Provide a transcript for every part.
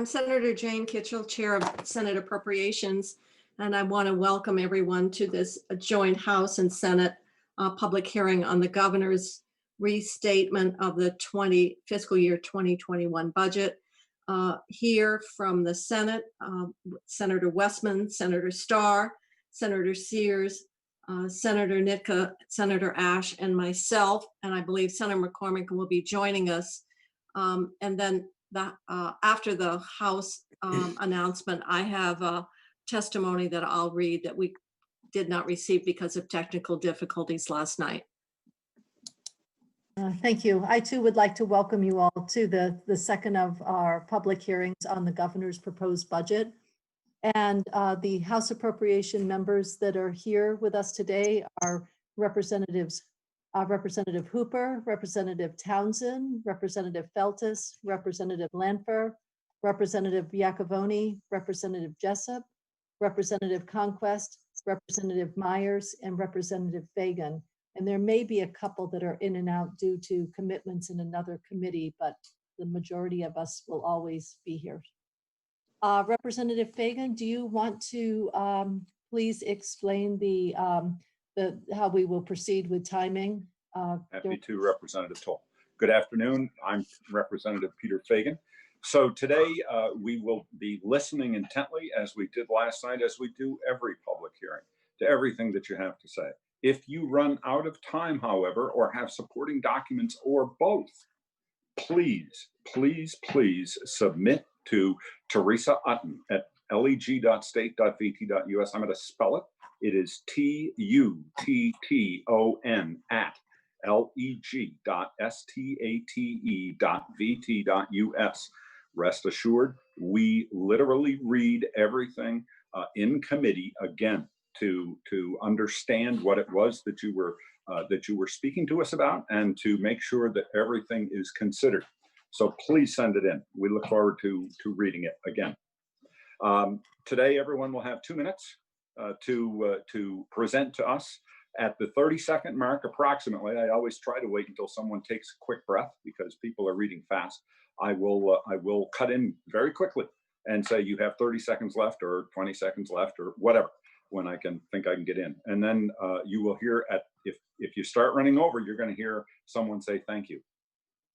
I'm Senator Jane Kitchell, Chair of Senate Appropriations, and I want to welcome everyone to this joint House and Senate public hearing on the governor's restatement of the fiscal year 2021 budget. Here from the Senate, Senator Westman, Senator Starr, Senator Sears, Senator Nitka, Senator Ash, and myself, and I believe Senator McCormick will be joining us. And then after the House announcement, I have a testimony that I'll read that we did not receive because of technical difficulties last night. Thank you. I too would like to welcome you all to the second of our public hearings on the governor's proposed budget. And the House Appropriation members that are here with us today are Representative Hooper, Representative Townsend, Representative Feltus, Representative Lanfer, Representative Iacovone, Representative Jessup, Representative Conquest, Representative Myers, and Representative Fagan. And there may be a couple that are in and out due to commitments in another committee, but the majority of us will always be here. Representative Fagan, do you want to please explain how we will proceed with timing? Happy to, Representative Toll. Good afternoon. I'm Representative Peter Fagan. So today we will be listening intently, as we did last night, as we do every public hearing, to everything that you have to say. If you run out of time, however, or have supporting documents or both, please, please, please submit to Teresa Utton at leg.state.vt.us. I'm going to spell it. It is TUTTON at leg.state.vt.us. Rest assured, we literally read everything in committee again to understand what it was that you were speaking to us about, and to make sure that everything is considered. So please send it in. We look forward to reading it again. Today, everyone will have 2 minutes to present to us. At the 30-second mark, approximately, I always try to wait until someone takes a quick breath because people are reading fast. I will cut in very quickly and say you have 30 seconds left or 20 seconds left or whatever, when I can get in. And then you will hear if you start running over, you're going to hear someone say thank you.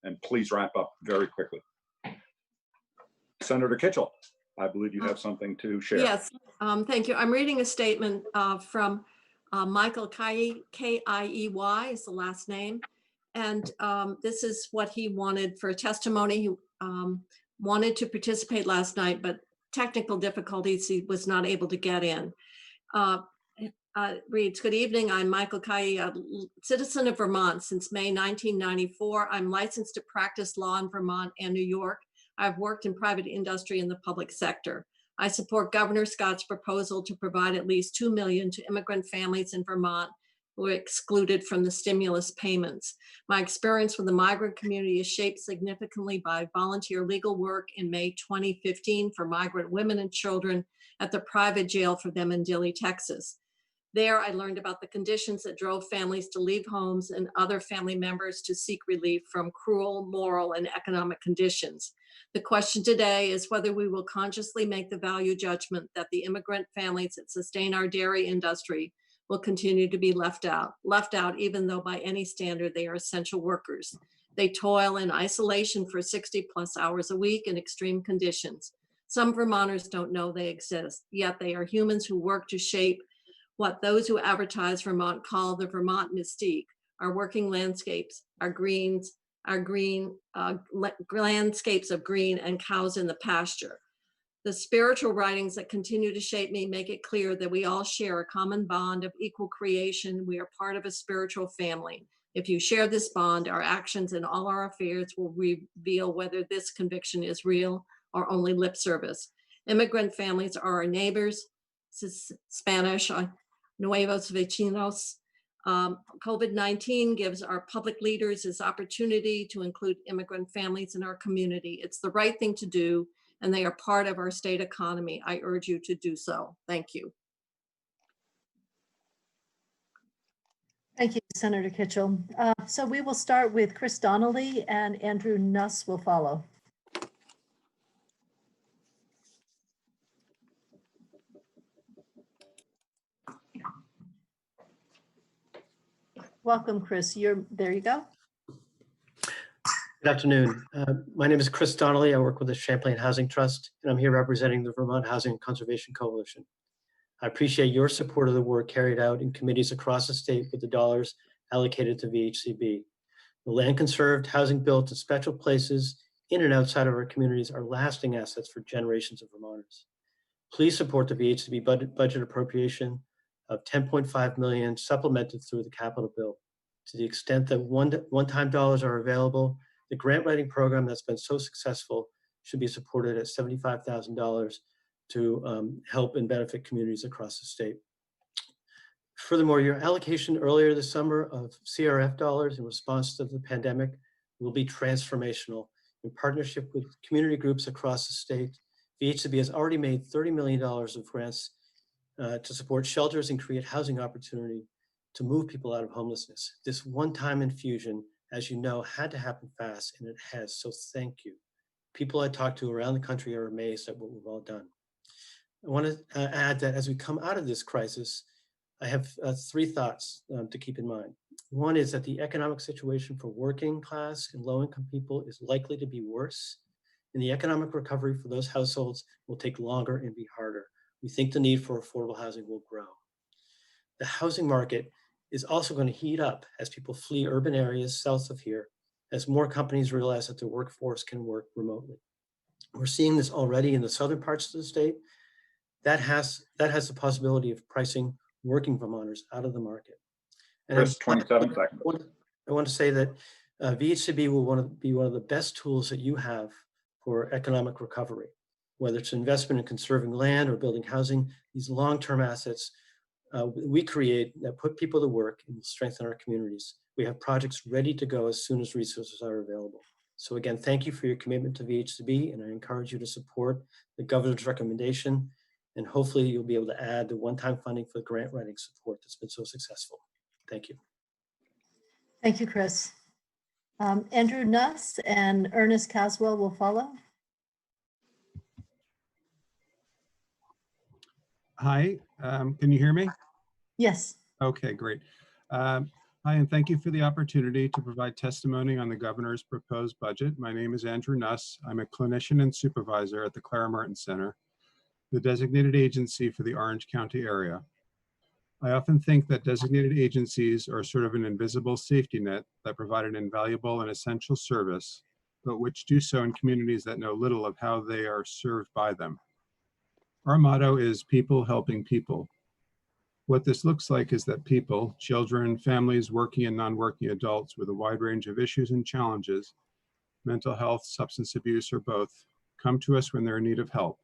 And please wrap up very quickly. Senator Kitchell, I believe you have something to share. Yes, thank you. I'm reading a statement from Michael Kiey, K-I-E-Y is the last name. And this is what he wanted for a testimony. He wanted to participate last night, but technical difficulties, he was not able to get in. Reads, good evening, I'm Michael Kiey, a citizen of Vermont since May 1994. I'm licensed to practice law in Vermont and New York. I've worked in private industry in the public sector. I support Governor Scott's proposal to provide at least $2 million to immigrant families in Vermont who are excluded from the stimulus payments. My experience with the migrant community is shaped significantly by volunteer legal work in May 2015 for migrant women and children at the private jail for them in Dilley, Texas. There, I learned about the conditions that drove families to leave homes and other family members to seek relief from cruel, moral, and economic conditions. The question today is whether we will consciously make the value judgment that the immigrant families that sustain our dairy industry will continue to be left out even though by any standard they are essential workers. They toil in isolation for 60+ hours a week in extreme conditions. Some Vermonters don't know they exist, yet they are humans who work to shape what those who advertise Vermont call the Vermont mystique. Our working landscapes, our landscapes of green and cows in the pasture. The spiritual writings that continue to shape me make it clear that we all share a common bond of equal creation. We are part of a spiritual family. If you share this bond, our actions and all our affairs will reveal whether this conviction is real or only lip service. Immigrant families are our neighbors. This is Spanish, nuevos vecinos. COVID-19 gives our public leaders this opportunity to include immigrant families in our community. It's the right thing to do, and they are part of our state economy. I urge you to do so. Thank you. Thank you, Senator Kitchell. So we will start with Chris Donnelly, and Andrew Nuss will follow. Welcome, Chris. There you go. Good afternoon. My name is Chris Donnelly. I work with the Champlain Housing Trust, and I'm here representing the Vermont Housing and Conservation Coalition. I appreciate your support of the work carried out in committees across the state with the dollars allocated to VHCB. The land conserved, housing built, and special places in and outside of our communities are lasting assets for generations of Vermonters. Please support the VHCB budget appropriation of $10.5 million supplemented through the capital bill. To the extent that one-time dollars are available, the grant writing program that's been so successful should be supported at $75,000 to help and benefit communities across the state. Furthermore, your allocation earlier this summer of CRF dollars in response to the pandemic will be transformational. In partnership with community groups across the state, VHCB has already made $30 million of grants to support shelters and create housing opportunity to move people out of homelessness. This one-time infusion, as you know, had to happen fast, and it has, so thank you. People I talk to around the country are amazed at what we've all done. I want to add that as we come out of this crisis, I have three thoughts to keep in mind. One is that the economic situation for working class and low-income people is likely to be worse, and the economic recovery for those households will take longer and be harder. We think the need for affordable housing will grow. The housing market is also going to heat up as people flee urban areas south of here, as more companies realize that their workforce can work remotely. We're seeing this already in the southern parts of the state. That has the possibility of pricing working Vermonters out of the market. And Chris, 27 seconds. I want to say that VHCB will be one of the best tools that you have for economic recovery, whether it's investment in conserving land or building housing. These long-term assets we create that put people to work and strengthen our communities. We have projects ready to go as soon as resources are available. So again, thank you for your commitment to VHCB, and I encourage you to support the governor's recommendation, and hopefully you'll be able to add the one-time funding for grant writing support that's been so successful. Thank you. Thank you, Chris. Andrew Nuss and Ernest Caswell will follow. Hi, can you hear me? Yes. Okay, great. Hi, and thank you for the opportunity to provide testimony on the governor's proposed budget. My name is Andrew Nuss. I'm a clinician and supervisor at the Clara Martin Center, the designated agency for the Orange County area. I often think that designated agencies are sort of an invisible safety net that provide an invaluable and essential service, but which do so in communities that know little of how they are served by them. Our motto is people helping people. What this looks like is that people, children, families, working and non-working adults with a wide range of issues and challenges, mental health, substance abuse, or both, come to us when they're in need of help.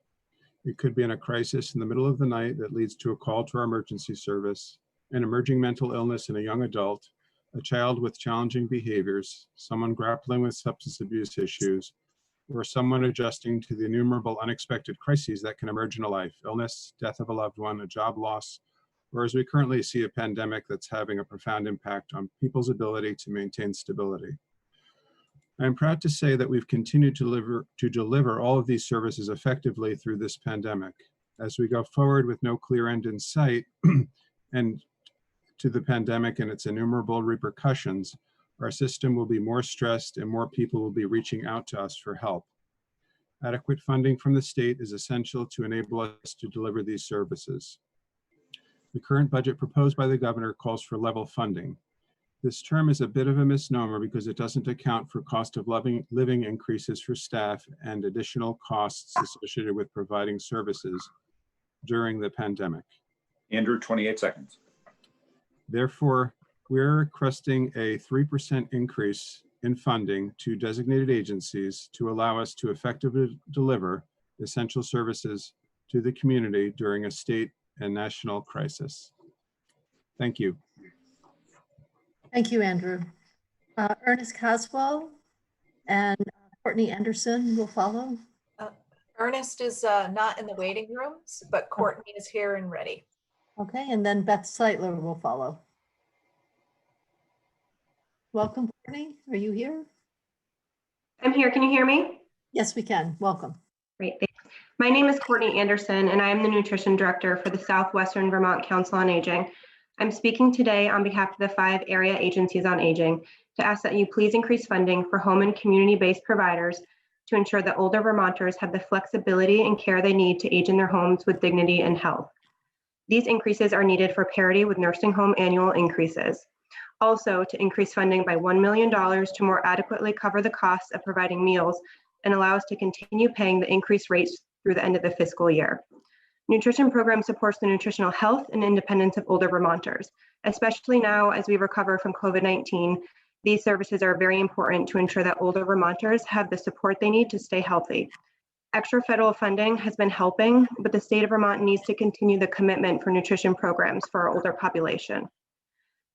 It could be in a crisis in the middle of the night that leads to a call to our emergency service, an emerging mental illness in a young adult, a child with challenging behaviors, someone grappling with substance abuse issues, or someone adjusting to the innumerable unexpected crises that can emerge in a life, illness, death of a loved one, a job loss, or as we currently see a pandemic that's having a profound impact on people's ability to maintain stability. I'm proud to say that we've continued to deliver all of these services effectively through this pandemic. As we go forward with no clear end in sight and to the pandemic and its innumerable repercussions, our system will be more stressed and more people will be reaching out to us for help. Adequate funding from the state is essential to enable us to deliver these services. The current budget proposed by the governor calls for level funding. This term is a bit of a misnomer because it doesn't account for cost of living increases for staff and additional costs associated with providing services during the pandemic. Andrew, 28 seconds. Therefore, we're requesting a 3% increase in funding to designated agencies to allow us to effectively deliver essential services to the community during a state and national crisis. Thank you. Thank you, Andrew. Ernest Caswell and Courtney Anderson will follow. Ernest is not in the waiting rooms, but Courtney is here and ready. Okay, and then Beth Seitler will follow. Welcome, Courtney. Are you here? I'm here. Can you hear me? Yes, we can. Welcome. Great. Thanks. My name is Courtney Anderson, and I am the Nutrition Director for the Southwestern Vermont Council on Aging. I'm speaking today on behalf of the 5 area agencies on aging to ask that you please increase funding for home and community-based providers to ensure that older Vermonters have the flexibility and care they need to age in their homes with dignity and health. These increases are needed for parity with nursing home annual increases. Also, to increase funding by $1 million to more adequately cover the costs of providing meals and allow us to continue paying the increased rates through the end of the fiscal year. Nutrition program supports the nutritional health and independence of older Vermonters, especially now as we recover from COVID-19. These services are very important to ensure that older Vermonters have the support they need to stay healthy. Extra federal funding has been helping, but the state of Vermont needs to continue the commitment for nutrition programs for our older population.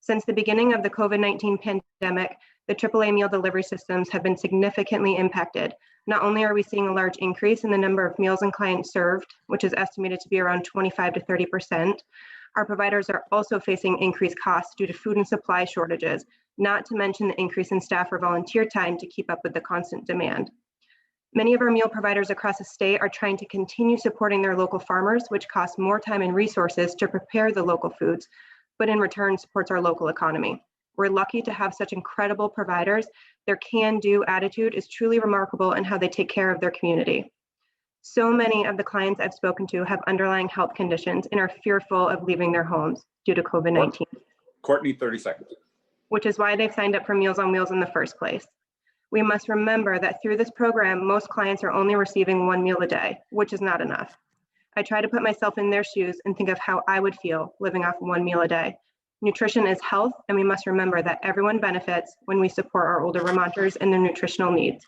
Since the beginning of the COVID-19 pandemic, the AAA meal delivery systems have been significantly impacted. Not only are we seeing a large increase in the number of meals and clients served, which is estimated to be around 25 to 30%, our providers are also facing increased costs due to food and supply shortages, not to mention the increase in staff or volunteer time to keep up with the constant demand. Many of our meal providers across the state are trying to continue supporting their local farmers, which costs more time and resources to prepare the local foods, but in return supports our local economy. We're lucky to have such incredible providers. Their can-do attitude is truly remarkable in how they take care of their community. So many of the clients I've spoken to have underlying health conditions and are fearful of leaving their homes due to COVID-19. Courtney, 30 seconds. Which is why they've signed up for Meals on Wheels in the first place. We must remember that through this program, most clients are only receiving 1 meal a day, which is not enough. I try to put myself in their shoes and think of how I would feel living off 1 meal a day. Nutrition is health, and we must remember that everyone benefits when we support our older Vermonters and their nutritional needs.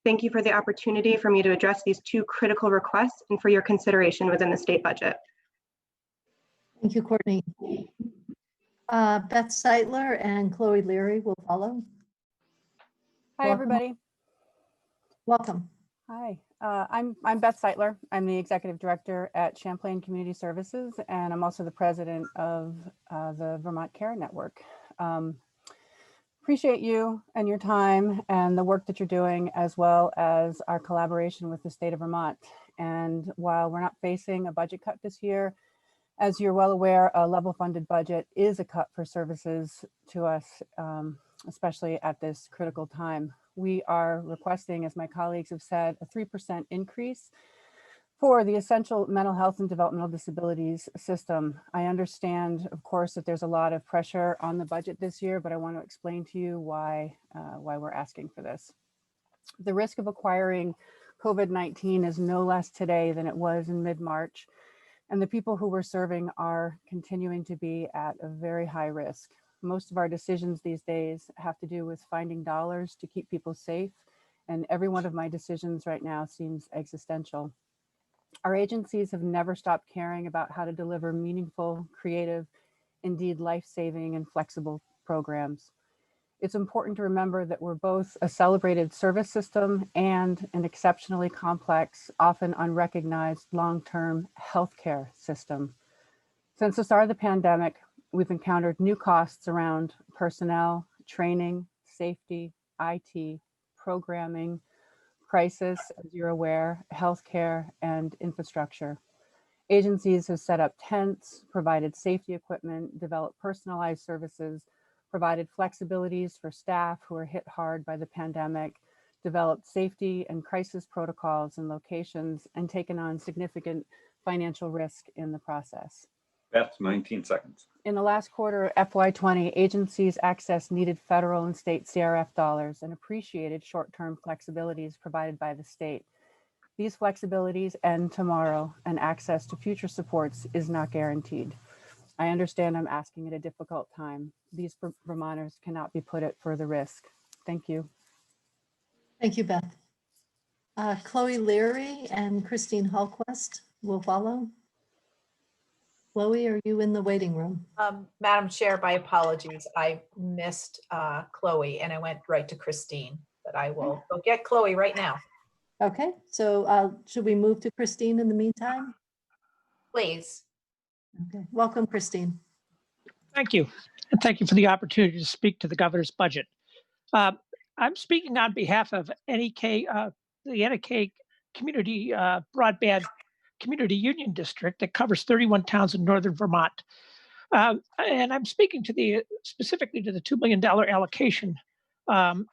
Thank you for the opportunity for me to address these 2 critical requests and for your consideration within the state budget. Thank you, Courtney. Beth Seitler and Chloe Leary will follow. Hi, Welcome. everybody. Welcome. Hi, I'm Beth Seitler. I'm the Executive Director at Champlain Community Services, and I'm also the President of the Vermont Care Network. Appreciate you and your time and the work that you're doing, as well as our collaboration with the state of Vermont. And while we're not facing a budget cut this year, as you're well aware, a level funded budget is a cut for services to us, especially at this critical time. We are requesting, as my colleagues have said, a 3% increase for the essential mental health and developmental disabilities system. I understand, of course, that there's a lot of pressure on the budget this year, but I want to explain to you why we're asking for this. The risk of acquiring COVID-19 is no less today than it was in mid-March, and the people who we're serving are continuing to be at a very high risk. Most of our decisions these days have to do with finding dollars to keep people safe, and every one of my decisions right now seems existential. Our agencies have never stopped caring about how to deliver meaningful, creative, indeed life-saving and flexible programs. It's important to remember that we're both a celebrated service system and an exceptionally complex, often unrecognized long-term healthcare system. Since the start of the pandemic, we've encountered new costs around personnel, training, safety, IT, programming, crisis, as you're aware, healthcare, and infrastructure. Agencies have set up tents, provided safety equipment, developed personalized services, provided flexibilities for staff who are hit hard by the pandemic, developed safety and crisis protocols and locations, and taken on significant financial risk in the process. Beth, 19 seconds. In the last quarter of FY20, agencies accessed needed federal and state CRF dollars and appreciated short-term flexibilities provided by the state. These flexibilities end tomorrow, and access to future supports is not guaranteed. I understand I'm asking at a difficult time. These Vermonters cannot be put at further risk. Thank you. Thank you, Beth. Chloe Leary and Christine Hallquist will follow. Chloe, are you in the waiting room? Madam Chair, my apologies. I missed Chloe and I went right to Christine, but I will go get Chloe right now. Okay, so should we move to Christine in the meantime? Please. Okay, welcome, Christine. Thank you. And thank you for the opportunity to speak to the governor's budget. I'm speaking on behalf of NEK, the NEK Community Broadband Community Union District that covers 31 towns in northern Vermont. And I'm speaking to specifically to the $2 million allocation. And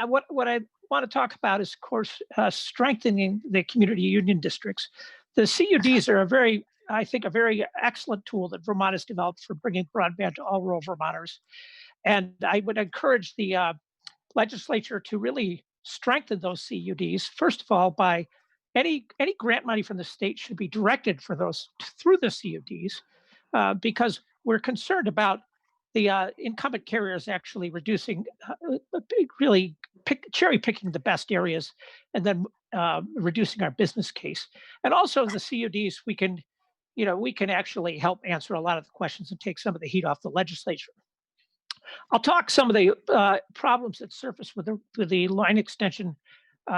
what I want to talk about is, of course, strengthening the community union districts. The CUDs are I think, a very excellent tool that Vermont has developed for bringing broadband to all rural Vermonters. And I would encourage the legislature to really strengthen those CUDs. First of all, by any grant money from the state should be directed for those through the CUDs, because we're concerned about the incumbent carriers actually reducing, really cherry picking the best areas, and then reducing our business case. And also the CUDs, we can actually help answer a lot of the questions and take some of the heat off the legislature. I'll talk some of the problems that surface with the line extension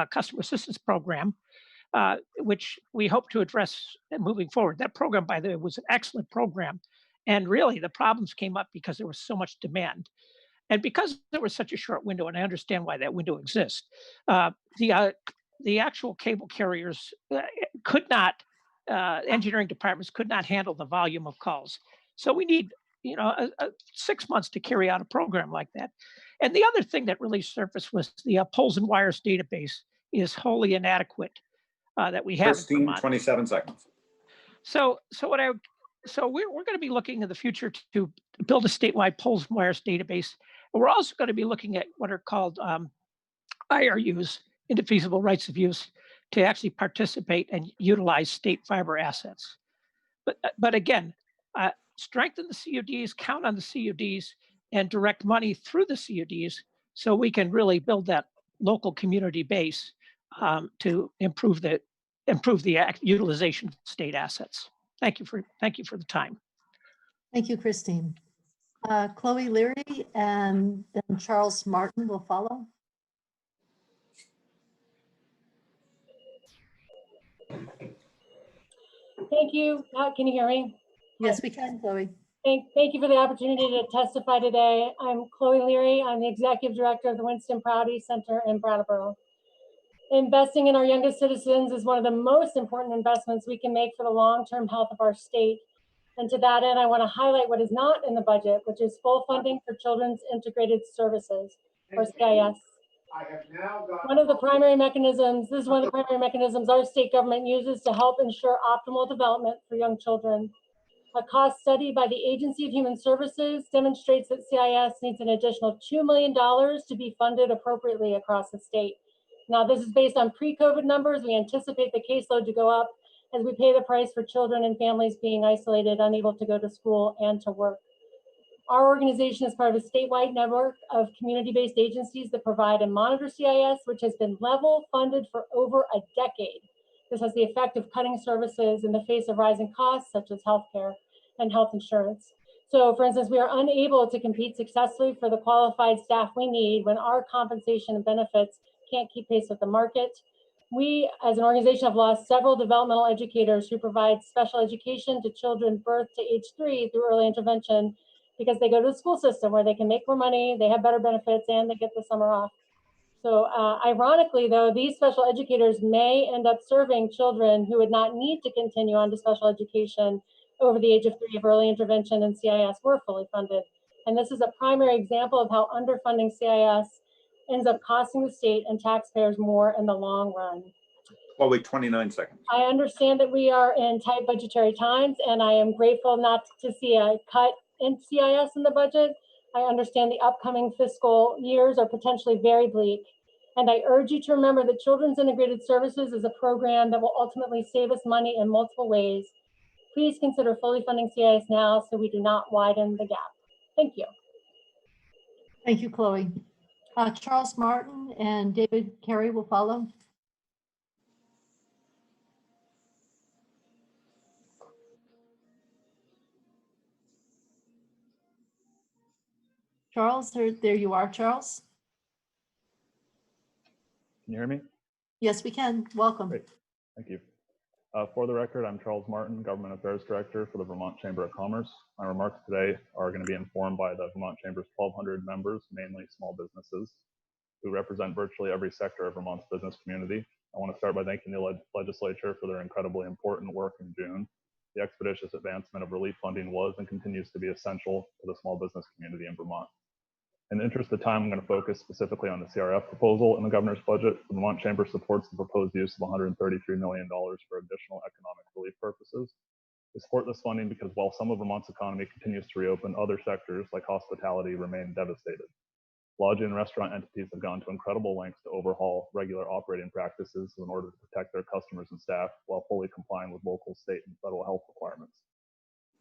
customer assistance program, which we hope to address moving forward. That program, by the way, was an excellent program. And really, the problems came up because there was so much demand. And because there was such a short window, and I understand why that window exists, the actual cable carriers could not, engineering departments could not handle the volume of calls. So we need 6 months to carry out a program like that. And the other thing that really surfaced was the poles and wires database is wholly inadequate that we have. Christine, 27 seconds. So we're going to be looking in the future to build a statewide poles and wires database. And we're also going to be looking at what are called IRUs, indefeasible rights of use, to actually participate and utilize state fiber assets. But again, strengthen the CUDs, count on the CUDs, and direct money through the CUDs so we can really build that local community base to improve the utilization of state assets. Thank you for the time. Thank you, Christine. Chloe Leary and then Charles Martin will follow. Thank you. Can you hear me? Yes, we can, Chloe. Thank you for the opportunity to testify today. I'm Chloe Leary. I'm the Executive Director of the Winston Prouty Center in Brattleboro. Investing in our youngest citizens is one of the most important investments we can make for the long-term health of our state. And to that end, I want to highlight what is not in the budget, which is full funding for Children's Integrated Services, or CIS. One of the primary mechanisms our state government uses to help ensure optimal development for young children. A cost study by the Agency of Human Services demonstrates that CIS needs an additional $2 million to be funded appropriately across the state. Now, this is based on pre-COVID numbers. We anticipate the caseload to go up as we pay the price for children and families being isolated, unable to go to school and to work. Our organization is part of a statewide network of community-based agencies that provide and monitor CIS, which has been level funded for over a decade. This has the effect of cutting services in the face of rising costs, such as healthcare and health insurance. So, for instance, we are unable to compete successfully for the qualified staff we need when our compensation and benefits can't keep pace with the market. We, as an organization, have lost several developmental educators who provide special education to children birth to age 3 through early intervention, because they go to the school system where they can make more money, they have better benefits, and they get the summer off. So ironically, though, these special educators may end up serving children who would not need to continue on to special education over the age of 3 if early intervention and CIS were fully funded. And this is a primary example of how underfunding CIS ends up costing the state and taxpayers more in the long run. Well, wait, 29 seconds. I understand that we are in tight budgetary times, and I am grateful not to see a cut in CIS in the budget. I understand the upcoming fiscal years are potentially very bleak. And I urge you to remember that Children's Integrated Services is a program that will ultimately save us money in multiple ways. Please consider fully funding CIS now so we do not widen the gap. Thank you. Thank you, Chloe. Charles Martin and David Carey will follow. Charles, there you are, Charles. Can you hear me? Yes, we can. Welcome. Great. Thank you. For the record, I'm Charles Martin, Government Affairs Director for the Vermont Chamber of Commerce. My remarks today are going to be informed by the Vermont Chamber's 1,200 members, mainly small businesses, who represent virtually every sector of Vermont's business community. I want to start by thanking the legislature for their incredibly important work in June The expeditious advancement of relief funding was and continues to be essential to the small business community in Vermont. In the interest of time, I'm going to focus specifically on the CRF proposal in the governor's budget. The Vermont Chamber supports the proposed use of $133 million for additional economic relief purposes. We support this funding because while some of Vermont's economy continues to reopen, other sectors like hospitality remain devastated. Lodging and restaurant entities have gone to incredible lengths to overhaul regular operating practices in order to protect their customers and staff while fully complying with local, state, and federal health requirements.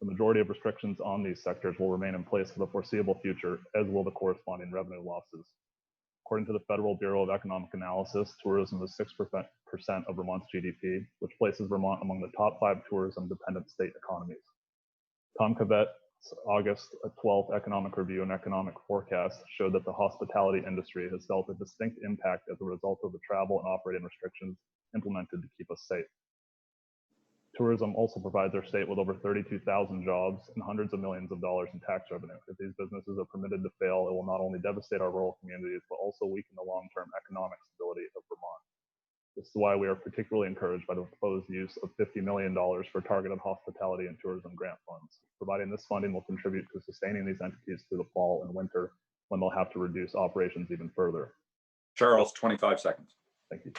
The majority of restrictions on these sectors will remain in place for the foreseeable future, as will the corresponding revenue losses. According to the Federal Bureau of Economic Analysis, tourism is 6% of Vermont's GDP, which places Vermont among the top 5 tourism-dependent state economies. Tom Cavet's August 12th Economic Review and Economic Forecast showed that the hospitality industry has felt a distinct impact as a result of the travel and operating restrictions implemented to keep us safe. Tourism also provides our state with over 32,000 jobs and hundreds of millions of dollars in tax revenue. If these businesses are permitted to fail, it will not only devastate our rural communities, but also weaken the long-term economic stability of Vermont. This is why we are particularly encouraged by the proposed use of $50 million for targeted hospitality and tourism grant funds. Providing this funding will contribute to sustaining these entities through the fall and winter when they'll have to reduce operations even further. Charles, 25 seconds. Thank you.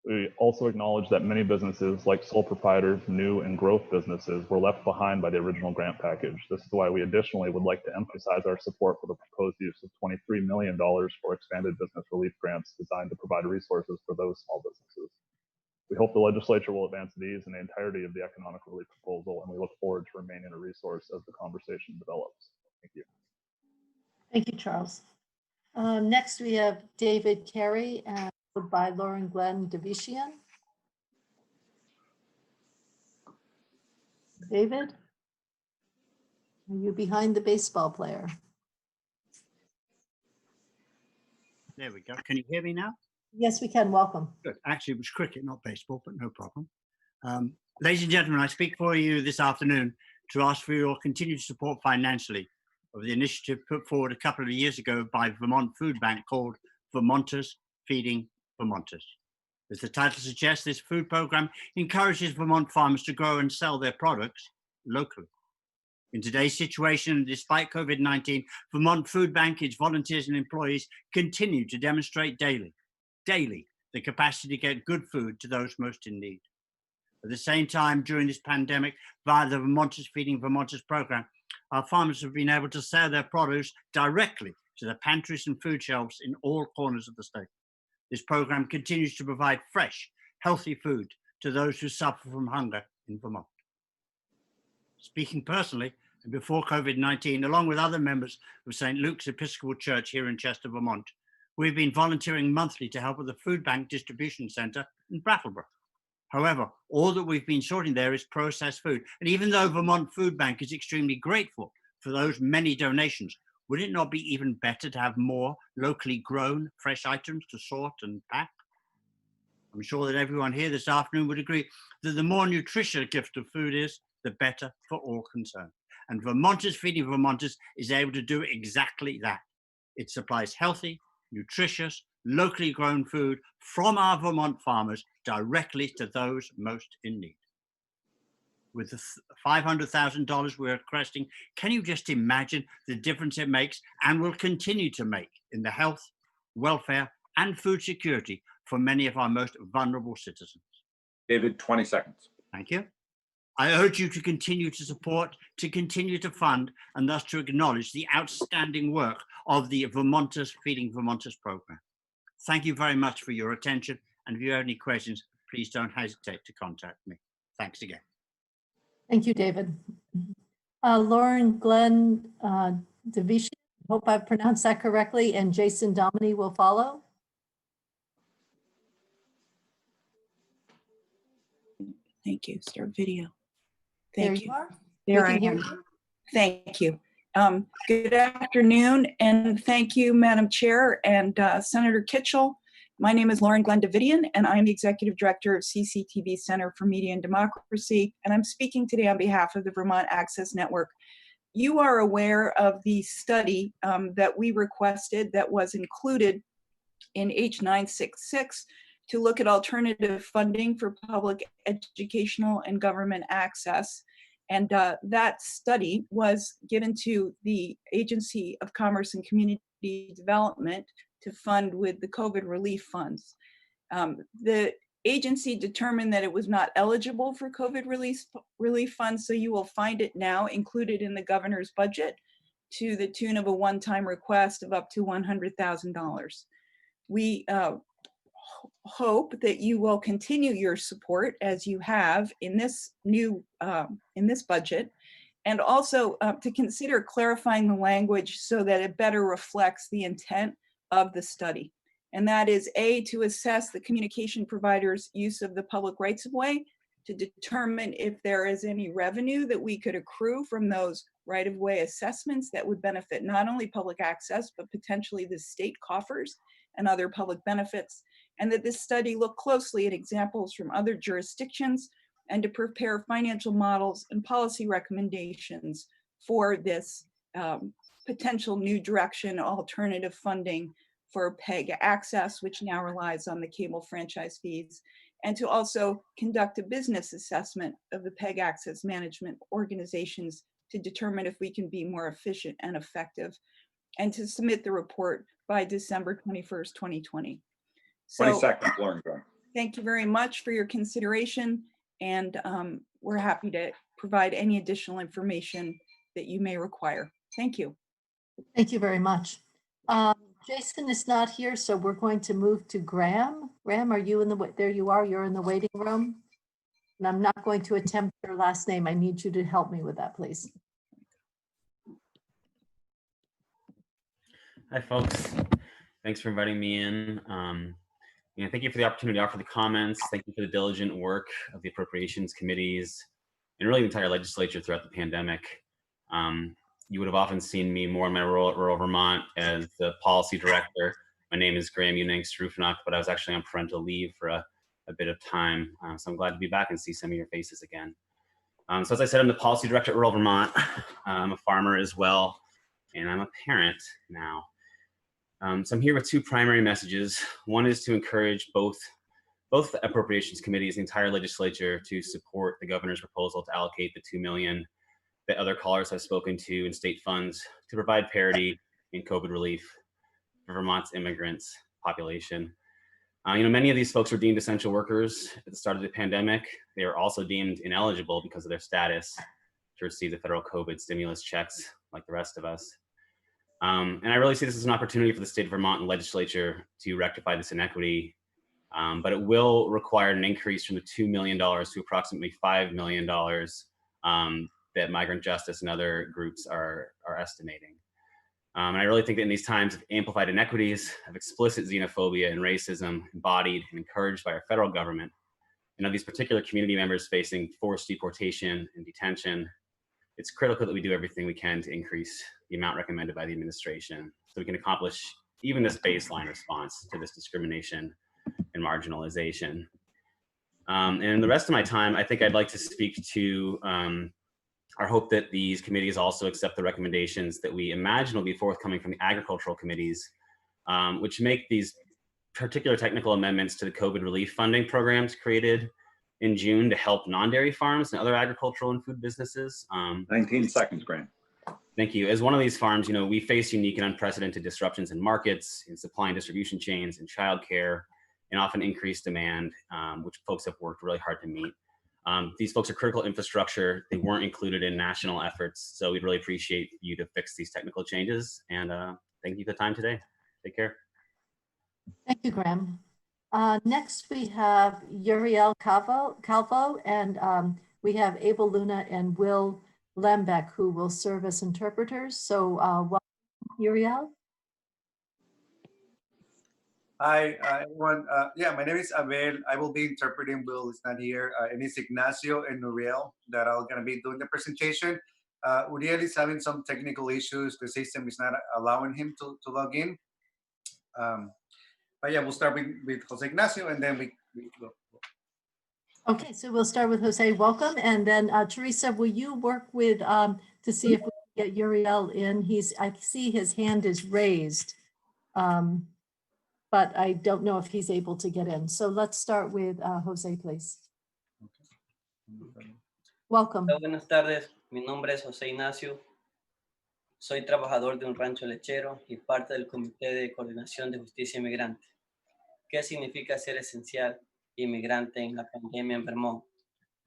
We also acknowledge that many businesses, like sole proprietors, new and growth businesses, were left behind by the original grant package. This is why we additionally would like to emphasize our support for the proposed use of $23 million for expanded business relief grants designed to provide resources for those small businesses. We hope the legislature will advance these and the entirety of the economic relief proposal, and we look forward to remaining a resource as the conversation develops. Thank you. Thank you, Charles. Next, we have David Carey, followed by Lauren Glenn Davician. David, are you behind the baseball player? There we go. Can you hear me now? Yes, we can. Welcome. Good. Actually, it was cricket, not baseball, but no problem. Ladies and gentlemen, I speak for you this afternoon to ask for your continued support financially of the initiative put forward a couple of years ago by Vermont Food Bank called Vermonters Feeding Vermonters. As the title suggests, this food program encourages Vermont farmers to grow and sell their products locally. In today's situation, and despite COVID-19, Vermont Food Bank, its volunteers and employees continue to demonstrate daily, the capacity to get good food to those most in need. At the same time, during this pandemic, via the Vermonters Feeding Vermonters program, our farmers have been able to sell their produce directly to the pantries and food shelves in all corners of the state. This program continues to provide fresh, healthy food to those who suffer from hunger in Vermont. Speaking personally, and before COVID-19, along with other members of St. Luke's Episcopal Church here in Chester, Vermont, we've been volunteering monthly to help with the Food Bank Distribution Center in Brattleboro. However, all that we've been sorting there is processed food. And even though Vermont Food Bank is extremely grateful for those many donations, would it not be even better to have more locally grown fresh items to sort and pack? I'm sure that everyone here this afternoon would agree that the more nutritious a gift of food is, the better for all concerned. And Vermonters Feeding Vermonters is able to do exactly that. It supplies healthy, nutritious, locally grown food from our Vermont farmers directly to those most in need. With the $500,000 we're requesting, can you just imagine the difference it makes and will continue to make in the health, welfare, and food security for many of our most vulnerable citizens? David, 20 seconds. Thank you. I urge you to continue to support, to continue to fund, and thus to acknowledge the outstanding work of the Vermonters Feeding Vermonters program. Thank you very much for your attention, and if you have any questions, please don't hesitate to contact me. Thanks again. Thank you, David. Lauren Glenn Davician, hope I've pronounced that correctly, and Jason Dominy will follow. Thank you. Start video. There Thank you you. are. There We I can hear am. you. Thank you. Good afternoon, and thank you, Madam Chair and Senator Kitchell. My name is Lauren Glenn Davician, and I'm the Executive Director of CCTV Center for Media and Democracy, and I'm speaking today on behalf of the Vermont Access Network. You are aware of the study that we requested that was included in H966 to look at alternative funding for public educational and government access. And that study was given to the Agency of Commerce and Community Development to fund with the COVID relief funds. The agency determined that it was not eligible for COVID relief funds, so you will find it now included in the governor's budget to the tune of a one-time request of up to $100,000. We hope that you will continue your support as you have in this new in this budget, and also to consider clarifying the language so that it better reflects the intent of the study. And that is A, to assess the communication provider's use of the public rights of way to determine if there is any revenue that we could accrue from those right of way assessments that would benefit not only public access, but potentially the state coffers and other public benefits. And that this study look closely at examples from other jurisdictions and to prepare financial models and policy recommendations for this potential new direction, alternative funding for PEG access, which now relies on the cable franchise fees, and to also conduct a business assessment of the PEG access management organizations to determine if we can be more efficient and effective, and to submit the report by December 21st, 2020. 20 So, seconds, Lauren. Go. thank you very much for your consideration, and we're happy to provide any additional information that you may require. Thank you. Thank you very much. Jason is not here, so we're going to move to Graham. Graham, are you in the, there you are, you're in the waiting room. And I'm not going to attempt your last name. I need you to help me with that, please. Hi, folks. Thanks for inviting me in. Thank you for the opportunity to offer the comments. Thank you for the diligent work of the appropriations committees and really the entire legislature throughout the pandemic. You would have often seen me more in my role at rural Vermont as the policy director. My name is Graham Unanks-Rufnach, but I was actually on parental leave for a bit of time. So I'm glad to be back and see some of your faces again. So as I said, I'm the policy director at rural Vermont. I'm a farmer as well, and I'm a parent now. So I'm here with two primary messages. One is to encourage both the appropriations committees, the entire legislature, to support the governor's proposal to allocate the $2 million that other callers have spoken to in state funds to provide parity in COVID relief for Vermont's immigrants population. Many of these folks were deemed essential workers at the start of the pandemic. They are also deemed ineligible because of their status to receive the federal COVID stimulus checks like the rest of us. And I really see this as an opportunity for the state of Vermont and legislature to rectify this inequity, but it will require an increase from the $2 million to approximately $5 million that Migrant Justice and other groups are estimating. And I really think that in these times of amplified inequities, of explicit xenophobia and racism embodied and encouraged by our federal government, and of these particular community members facing forced deportation and detention, it's critical that we do everything we can to increase the amount recommended by the administration so we can accomplish even this baseline response to this discrimination and marginalization. And in the rest of my time, I think I'd like to speak to our hope that these committees also accept the recommendations that we imagine will be forthcoming from the agricultural committees, which make these particular technical amendments to the COVID relief funding programs created in June to help non-dairy farms and other agricultural and food businesses. 19 seconds, Grant. Thank you. As one of these farms, we face unique and unprecedented disruptions in markets, in supply and distribution chains, in childcare, and often increased demand, which folks have worked really hard to meet. These folks are critical infrastructure. They weren't included in national efforts. So we'd really appreciate you to fix these technical changes. And thank you for the time today. Take care. Thank you, Graham. Next, we have Uriel Calvo, and we have Abel Luna and Will Lembeck, who will serve as interpreters. So welcome, Uriel. Hi, everyone. Yeah, my name is Abel. I will be interpreting. Will is not here. And it's Ignacio and Uriel that are going to be doing the presentation. Uriel is having some technical issues. The system is not allowing him to log in. But yeah, we'll start with Jose Ignacio, and then we go. Okay, so we'll start with Jose. Welcome, and then Teresa, will you work with to see if we can get Uriel in? I see his hand is raised, but I don't know if he's able to get in. So let's start with Jose, please. Welcome. Hola, buenas tardes, mi nombre es José Ignacio, soy trabajador de un rancho lechero y parte del Comité de Coordinación de Justicia Inmigrante. ¿Qué significa ser esencial inmigrante en la pandemia en Vermont?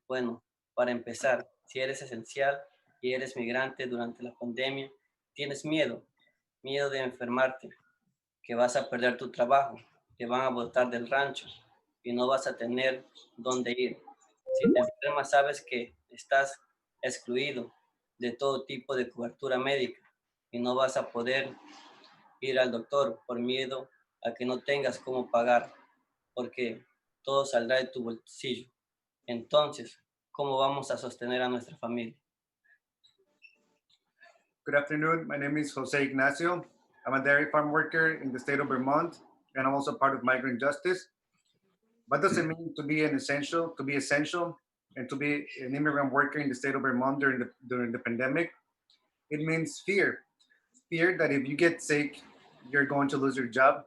Bueno, para empezar, si eres esencial y eres migrante durante la pandemia, tienes miedo de enfermarte, que vas a perder tu trabajo, te van a botar del rancho y no vas a tener dónde ir. Si te enfermas, sabes que estás excluido de todo tipo de cobertura médica y no vas a poder ir al doctor por miedo a que no tengas cómo pagar, porque todo saldrá de tu bolsillo. Entonces, ¿cómo vamos a sostener a nuestra familia? Good afternoon. My name is Jose Ignacio. I'm a dairy farm worker in the state of Vermont, and I'm also part of Migrant Justice. What does it mean to be essential, and to be an immigrant worker in the state of Vermont during the pandemic? It means fear that if you get sick, you're going to lose your job,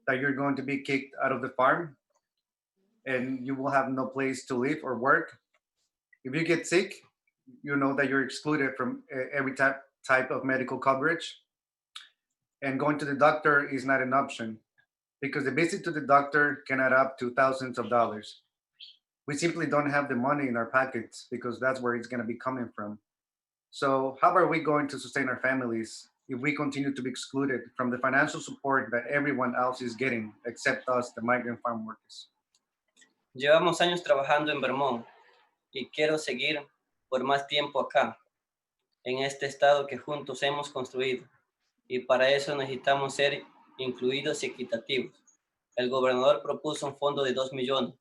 that you're going to be kicked out of the farm, and you will have no place to live or work. If you get sick, you know that you're excluded from every type of medical coverage, and going to the doctor is not an option because the visit to the doctor can add up to thousands of dollars. We simply don't have the money in our pockets because that's where it's going to be coming from. So how are we going to sustain our families if we continue to be excluded from the financial support that everyone else is getting except us, the migrant farm workers? Llevamos años trabajando en Vermont y quiero seguir por más tiempo acá, en este estado que juntos hemos construido. Y para eso necesitamos ser incluidos y equitativos. El gobernador propuso un fondo de 2 millones,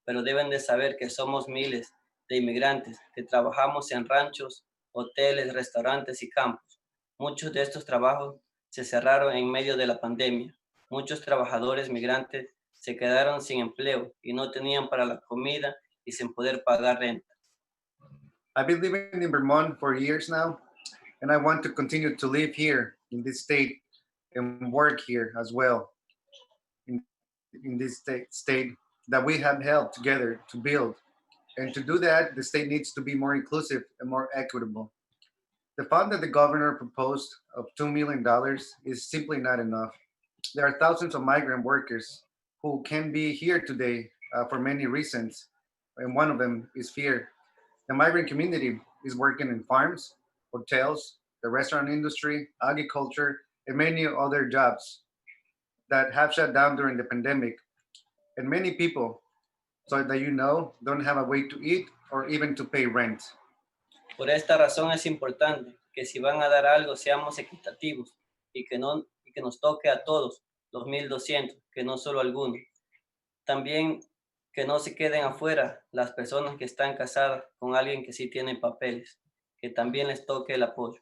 pero deben de saber que somos miles de inmigrantes que trabajamos en ranchos, hoteles, restaurantes y campos. Muchos de estos trabajos se cerraron en medio de la pandemia. Muchos trabajadores migrantes se quedaron sin empleo y no tenían para la comida y sin poder pagar renta. I've been living in Vermont for years now, and I want to continue to live here in this state and work here as well in this state that we have helped together to build. And to do that, the state needs to be more inclusive and more equitable. The fund that the governor proposed of $2 million is simply not enough. There are thousands of migrant workers who can be here today for many reasons, and one of them is fear. The migrant community is working in farms, hotels, the restaurant industry, agriculture, and many other jobs that have shut down during the pandemic. And many people, so that you know, don't have a way to eat or even to pay rent. Por esta razón es importante que si van a dar algo seamos equitativos y que nos toque a todos los 1,200, que no solo algunos. También que no se queden afuera las personas que están casadas con alguien que sí tiene papeles, que también les toque el apoyo.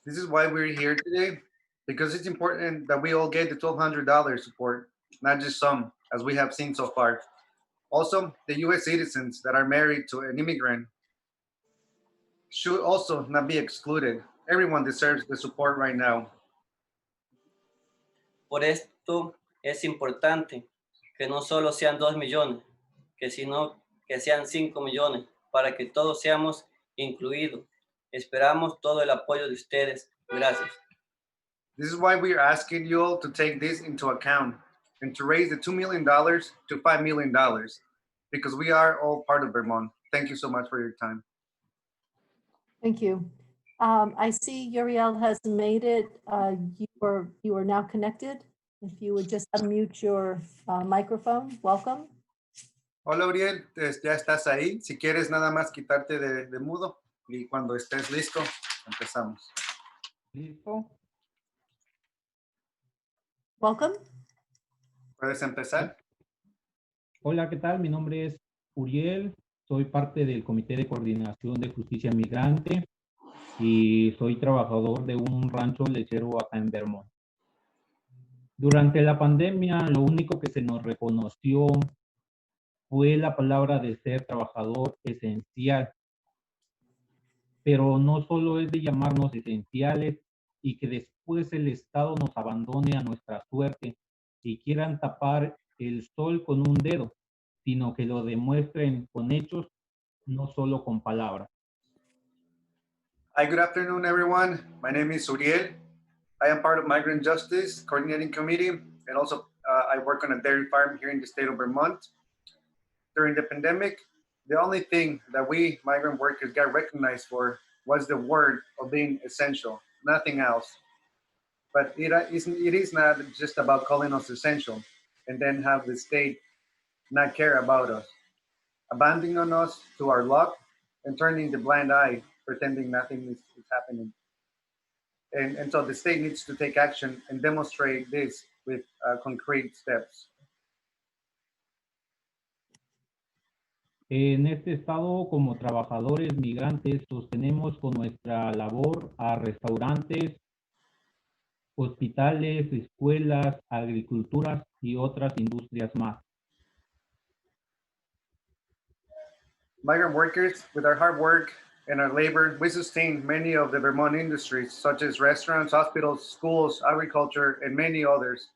This is why we're here today, because it's important that we all get the $1,200 support, not just some, as we have seen so far. Also, the U.S. citizens that are married to an immigrant should also not be excluded. Everyone deserves the support right now. Por esto es importante que no solo sean 2 millones, sino que sean 5 millones, para que todos seamos incluidos. Esperamos todo el apoyo de ustedes. Gracias. This is why we are asking you all to take this into account and to raise the $2 million to $5 million, because we are all part of Vermont. Thank you so much for your time. Thank you. I see Uriel has made it. You are now connected. If you would just unmute your microphone, welcome. Hola, Uriel, ya estás ahí. Si quieres nada más quitarte de mudo y cuando estés listo, empezamos. Listo. Welcome. ¿Puedes empezar? Hola, ¿qué tal? Mi nombre es Uriel. Soy parte del Comité de Coordinación de Justicia Migrante y soy trabajador de un rancho lechero acá en Vermont. Durante la pandemia, lo único que se nos reconoció fue la palabra de ser trabajador esencial. Pero no solo es de llamarnos esenciales y que después el Estado nos abandone a nuestra suerte y quieran tapar el sol con un dedo, sino que lo demuestren con hechos no solo con palabras. Hi, good afternoon, everyone. My name is Uriel. I am part of Migrant Justice Coordinating Committee, and also I work on a dairy farm here in the state of Vermont. During the pandemic, the only thing that we migrant workers got recognized for was the word of being essential, nothing else. But it is not just about calling us essential and then have the state not care about us, abandoning us to our luck and turning the blind eye, pretending nothing is happening. And so the state needs to take action and demonstrate this with concrete steps. En este estado, como trabajadores migrantes, sostenemos con nuestra labor a restaurantes, hospitales, escuelas, agriculturas y otras industrias más. Migrant workers, with our hard work and our labor, we sustain many of the Vermont industries, such as restaurants, hospitals, schools, agriculture, and many others.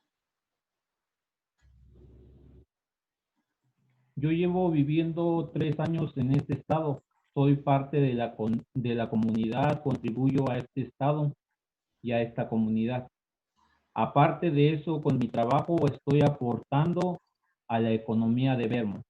Yo llevo viviendo 3 años en este estado. Soy parte de la comunidad, contribuyo a este estado y a esta comunidad. Aparte de eso, con mi trabajo estoy aportando a la economía de Vermont.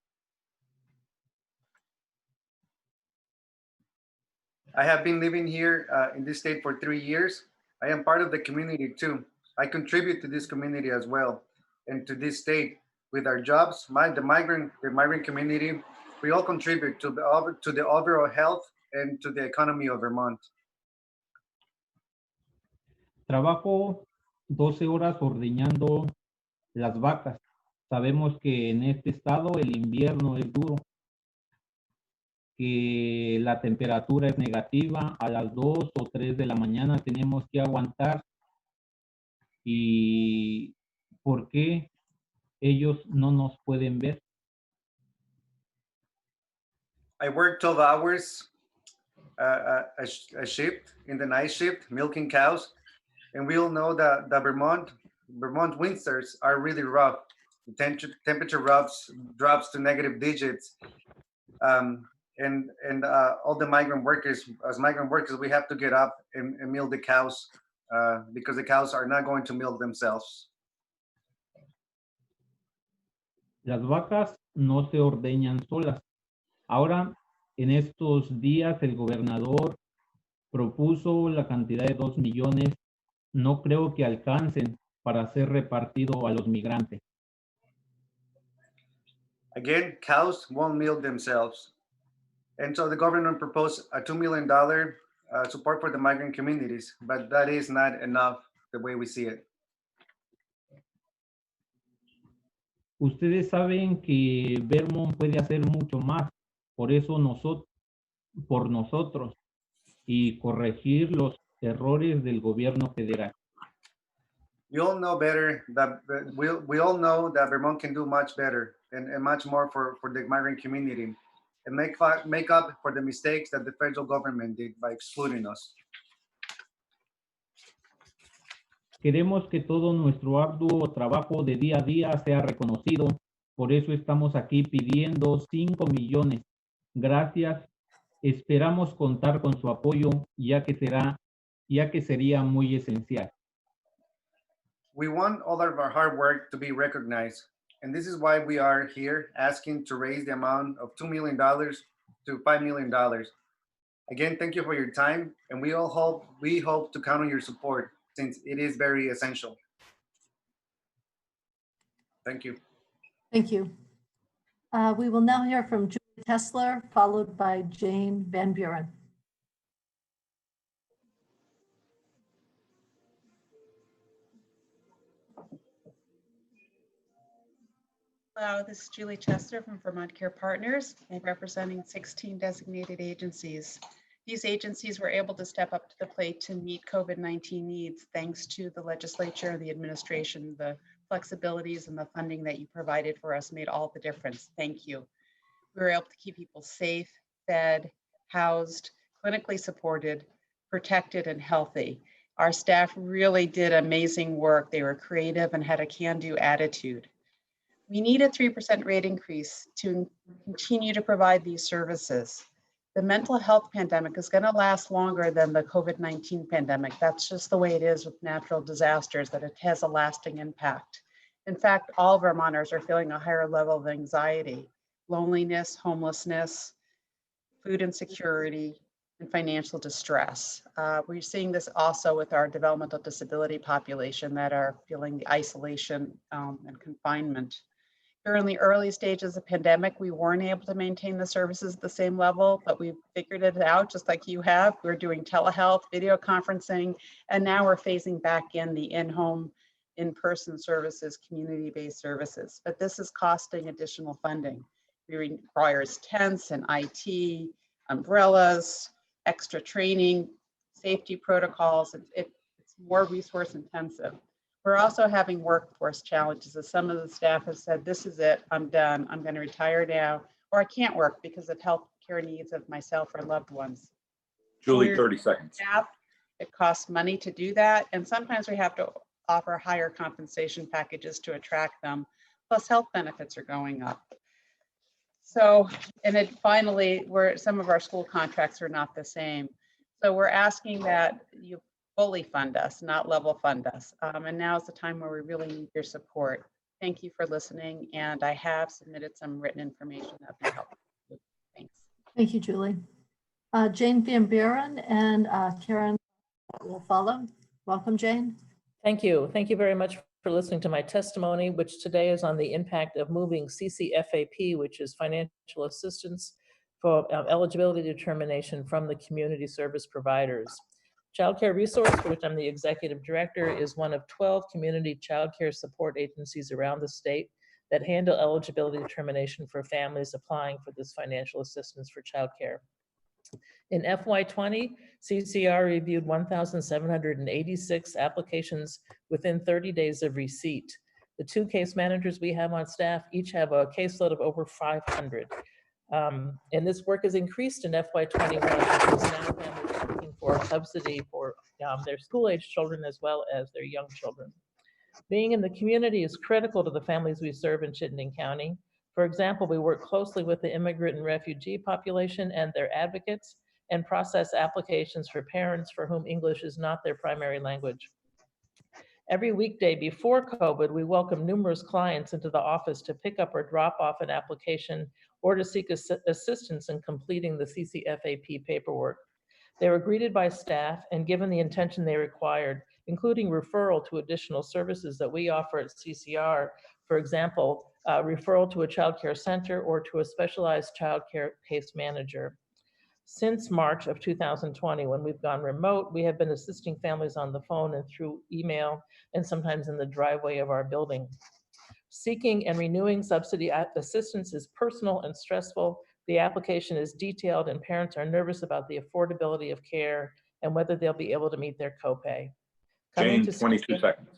I have been living here in this state for 3 years. I am part of the community too. I contribute to this community as well and to this state with our jobs. The migrant community, we all contribute to the overall health and to the economy of Vermont. Trabajo 12 horas ordeñando las vacas. Sabemos que en este estado el invierno es duro, que la temperatura es negativa, a las 2 o 3 de la mañana tenemos que aguantar. ¿Y por qué ellos no nos pueden ver? I work 12 hours a shift, in the night shift, milking cows. And we all know that the Vermont winters are really rough. The temperature drops to negative digits. And all the migrant workers, as migrant workers, we have to get up and milk the cows because the cows are not going to milk themselves. Las vacas no se ordeñan solas. Ahora, en estos días, el gobernador propuso la cantidad de 2 millones. No creo que alcancen para ser repartido a los migrantes. Again, cows won't milk themselves. And so the government proposed a $2 million support for the migrant communities, but that is not enough the way we see it. Ustedes saben que Vermont puede hacer mucho más, por eso por nosotros, y corregir los errores del gobierno federal. We all know better that we all know that Vermont can do much better and much more for the migrant community and make up for the mistakes that the federal government did by excluding us. Queremos que todo nuestro arduo trabajo de día a día sea reconocido. Por eso estamos aquí pidiendo 5 millones. Gracias. Esperamos contar con su apoyo, ya que sería muy esencial. We want all of our hard work to be recognized. And this is why we are here asking to raise the amount of $2 million to $5 million. Again, thank you for your time. And we hope to count on your support since it is very essential. Thank you. Thank you. We will now hear from Julie Tesler, followed by Jane Van Buren. Hello, this is Julie Chester from Vermont Care Partners and representing 16 designated agencies. These agencies were able to step up to the plate to meet COVID-19 needs thanks to the legislature and the administration. The flexibilities and the funding that you provided for us made all the difference. Thank you. We were able to keep people safe, fed, housed, clinically supported, protected, and healthy. Our staff really did amazing work. They were creative and had a can-do attitude. We need a 3% rate increase to continue to provide these services. The mental health pandemic is going to last longer than the COVID-19 pandemic. That's just the way it is with natural disasters, that it has a lasting impact. In fact, all Vermonters are feeling a higher level of anxiety, loneliness, homelessness, food insecurity, and financial distress. We're seeing this also with our developmental disability population that are feeling the isolation and confinement. During the early stages of the pandemic, we weren't able to maintain the services at the same level, but we figured it out just like you have. We're doing telehealth, video conferencing, and now we're phasing back in the in-home, in-person services, community-based services. But this is costing additional funding. It requires tents and IT, umbrellas, extra training, safety protocols. It's more resource intensive. We're also having workforce challenges, as some of the staff have said, this is it, I'm done, I'm going to retire now, or I can't work because of health care needs of myself or loved ones. Julie, 30 seconds. Staff, it costs money to do that, and sometimes we have to offer higher compensation packages to attract them, plus health benefits are going up. So, and then finally, some of our school contracts are not the same. So we're asking that you fully fund us, not level fund us. And now is the time where we really need your support. Thank you for listening. And I have submitted some written information that would be helpful. Thanks. Thank you, Julie. Jane Van Buren and Karen will follow. Welcome, Jane. Thank you. Thank you very much for listening to my testimony, which today is on the impact of moving CCFAP, which is financial assistance for eligibility determination from the community service providers. Child Care Resource, for which I'm the executive director, is one of 12 community child care support agencies around the state that handle eligibility determination for families applying for this financial assistance for child care. In FY20, CCR reviewed 1,786 applications within 30 days of receipt. The 2 case managers we have on staff each have a caseload of over 500. And this work has increased in FY21 because now families are looking for a subsidy for their school-age children as well as their young children. Being in the community is critical to the families we serve in Chittenden County. For example, we work closely with the immigrant and refugee population and their advocates and process applications for parents for whom English is not their primary language. Every weekday before COVID, we welcome numerous clients into the office to pick up or drop off an application or to seek assistance in completing the CCFAP paperwork. They were greeted by staff and given the attention they required, including referral to additional services that we offer at CCR. For example, referral to a child care center or to a specialized child care case manager. Since March of 2020, when we've gone remote, we have been assisting families on the phone and through email and sometimes in the driveway of our building. Seeking and renewing subsidy assistance is personal and stressful. The application is detailed and parents are nervous about the affordability of care and whether they'll be able to meet their copay. Jane, 22 seconds.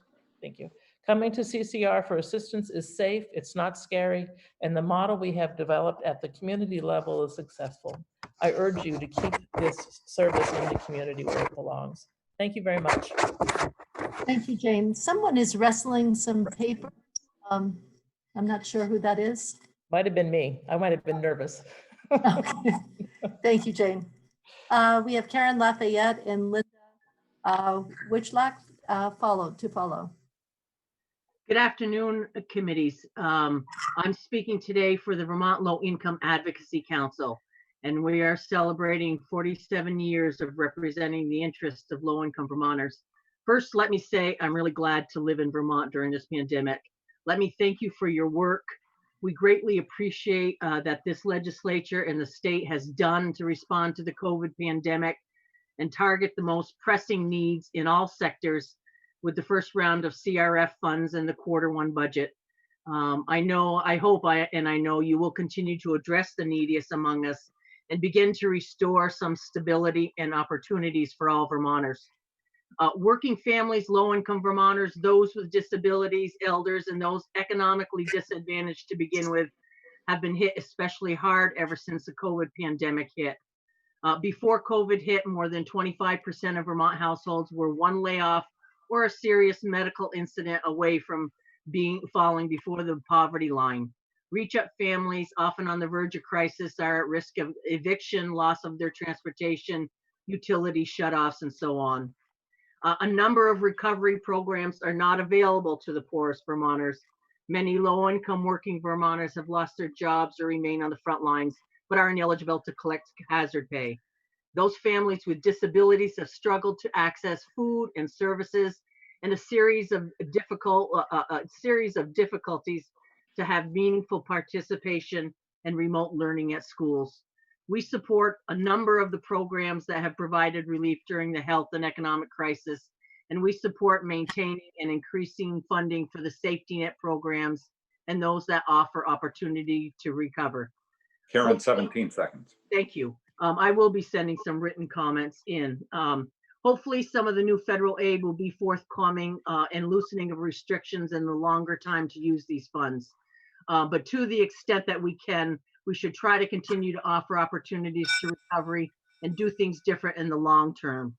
Thank you. Coming to CCR for assistance is safe, it's not scary, and the model we have developed at the community level is successful. I urge you to keep this service in the community where it belongs. Thank you very much. Thank you, Jane. Someone is wrestling some paper. I'm not sure who that is. Might have been me. I might have been nervous. Okay. Thank you, Jane. We have Karen Lafayette and Linda Witchlock to follow. Good afternoon, committees. I'm speaking today for the Vermont Low Income Advocacy Council, and we are celebrating 47 years of representing the interests of low-income Vermonters. First, let me say I'm really glad to live in Vermont during this pandemic. Let me thank you for your work. We greatly appreciate that this legislature and the state has done to respond to the COVID pandemic and target the most pressing needs in all sectors with the first round of CRF funds and the Q1 budget. I know you will continue to address the neediest among us and begin to restore some stability and opportunities for all Vermonters. Working families, low-income Vermonters, those with disabilities, elders, and those economically disadvantaged to begin with have been hit especially hard ever since the COVID pandemic hit. Before COVID hit, more than 25% of Vermont households were one layoff or a serious medical incident away from falling before the poverty line. Reach-up families, often on the verge of crisis, are at risk of eviction, loss of their transportation, utility shutoffs, and so on. A number of recovery programs are not available to the poorest Vermonters. Many low-income working Vermonters have lost their jobs or remain on the front lines, but are ineligible to collect hazard pay. Those families with disabilities have struggled to access food and services, and a series of difficulties to have meaningful participation and remote learning at schools. We support a number of the programs that have provided relief during the health and economic crisis, and we support maintaining and increasing funding for the safety net programs and those that offer opportunity to recover. Karen, 17 seconds. Thank you. I will be sending some written comments in. Hopefully some of the new federal aid will be forthcoming and loosening of restrictions and the longer time to use these funds. But to the extent that we can, we should try to continue to offer opportunities to recovery and do things different in the long term.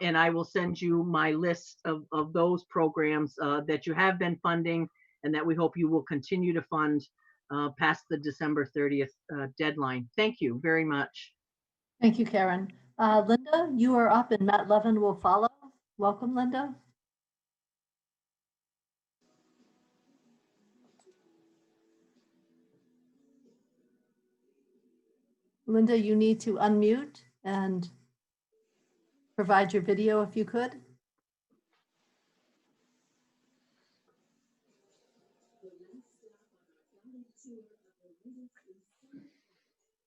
And I will send you my list of those programs that you have been funding and that we hope you will continue to fund past the December 30th deadline. Thank you very much. Thank you, Karen. Linda, you are up and Matt Levin will follow. Welcome, Linda. Linda, you need to unmute and provide your video if you could.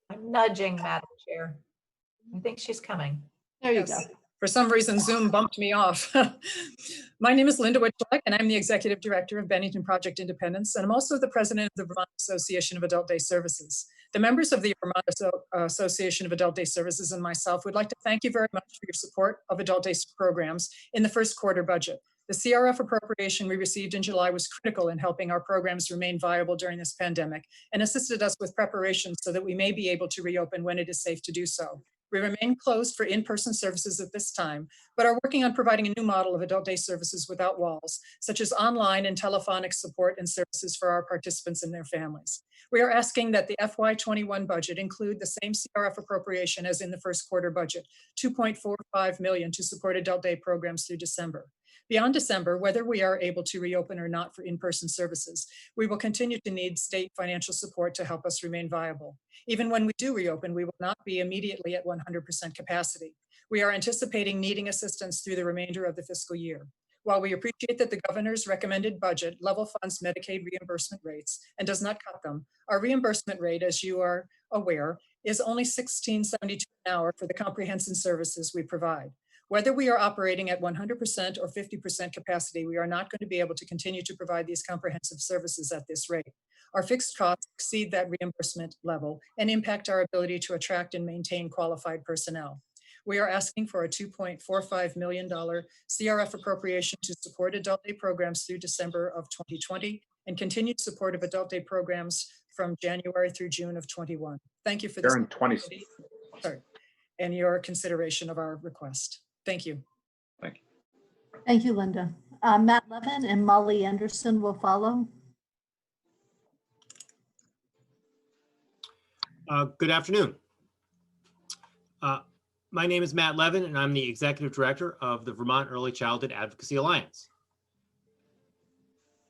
I'm nudging, Madam Chair. I think she's coming. There you go. For some reason, Zoom bumped me off. My name is Linda Witchleck, and I'm the Executive Director of Bennington Project Independence, and I'm also the President of the Vermont Association of Adult Day Services. The members of the Vermont Association of Adult Day Services and myself would like to thank you very much for your support of adult day programs in the first quarter budget. The CRF appropriation we received in July was critical in helping our programs remain viable during this pandemic and assisted us with preparations so that we may be able to reopen when it is safe to do so. We remain closed for in-person services at this time, but are working on providing a new model of adult day services without walls, such as online and telephonic support and services for our participants and their families. We are asking that the FY21 budget include the same CRF appropriation as in the first quarter budget, $2.45 million to support adult day programs through December. Beyond December, whether we are able to reopen or not for in-person services, we will continue to need state financial support to help us remain viable. Even when we do reopen, we will not be immediately at 100% capacity. We are anticipating needing assistance through the remainder of the fiscal year. While we appreciate that the governor's recommended budget level funds Medicaid reimbursement rates and does not cut them, our reimbursement rate, as you are aware, is only $16.72 an hour for the comprehensive services we provide. Whether we are operating at 100% or 50% capacity, we are not going to be able to continue to provide these comprehensive services at this rate. Our fixed costs exceed that reimbursement level and impact our ability to attract and maintain qualified personnel. We are asking for a $2.45 million CRF appropriation to support adult day programs through December of 2020 and continued support of adult day programs from January through June of 21. Thank you for this. And your consideration of our request. Thank you. Thank you. Thank you, Linda. Matt Levin and Molly Anderson will follow. Good afternoon. My name is Matt Levin, and I'm the Executive Director of the Vermont Early Childhood Advocacy Alliance.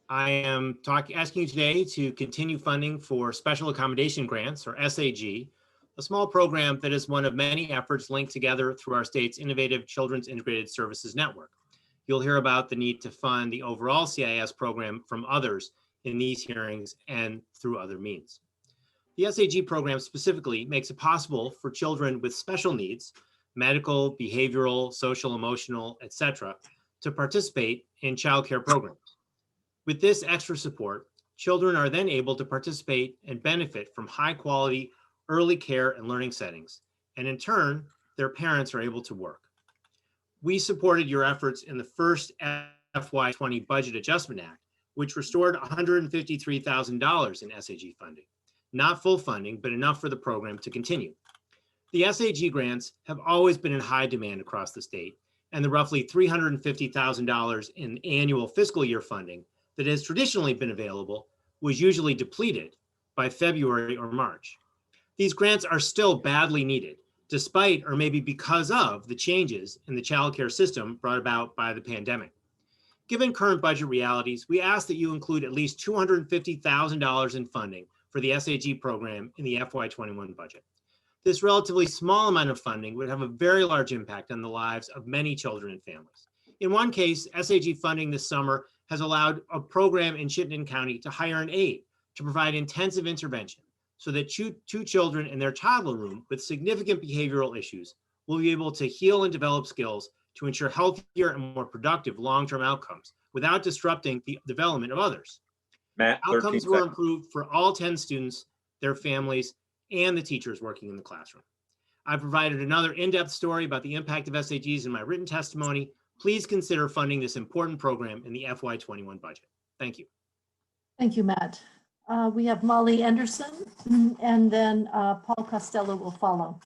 I am asking you today to continue funding for Special Accommodation Grants, or SAG, a small program that is one of many efforts linked together through our state's innovative Children's Integrated Services Network. You'll hear about the need to fund the overall CIS program from others in these hearings and through other means. The SAG program specifically makes it possible for children with special needs, medical, behavioral, social, emotional, etc., to participate in childcare programs. With this extra support, children are then able to participate and benefit from high quality early care and learning settings, and in turn, their parents are able to work. We supported your efforts in the first FY20 Budget Adjustment Act, which restored $153,000 in SAG funding. Not full funding, but enough for the program to continue. The SAG grants have always been in high demand across the state, and the roughly $350,000 in annual fiscal year funding that has traditionally been available was usually depleted by February or March. These grants are still badly needed, despite or maybe because of the changes in the childcare system brought about by the pandemic. Given current budget realities, we ask that you include at least $250,000 in funding for the SAG program in the FY21 budget. This relatively small amount of funding would have a very large impact on the lives of many children and families. In one case, SAG funding this summer has allowed a program in Chittenden County to hire an aide to provide intensive intervention so that two children in their toddler room with significant behavioral issues will be able to heal and develop skills to ensure healthier and more productive long-term outcomes without disrupting the development of others. Matt, Outcomes 13 were seconds. improved for all 10 students, their families, and the teachers working in the classroom. I provided another in-depth story about the impact of SAGs in my written testimony. Please consider funding this important program in the FY21 budget. Thank you. Thank you, Matt. We have Molly Anderson, and then Paul Costello will follow.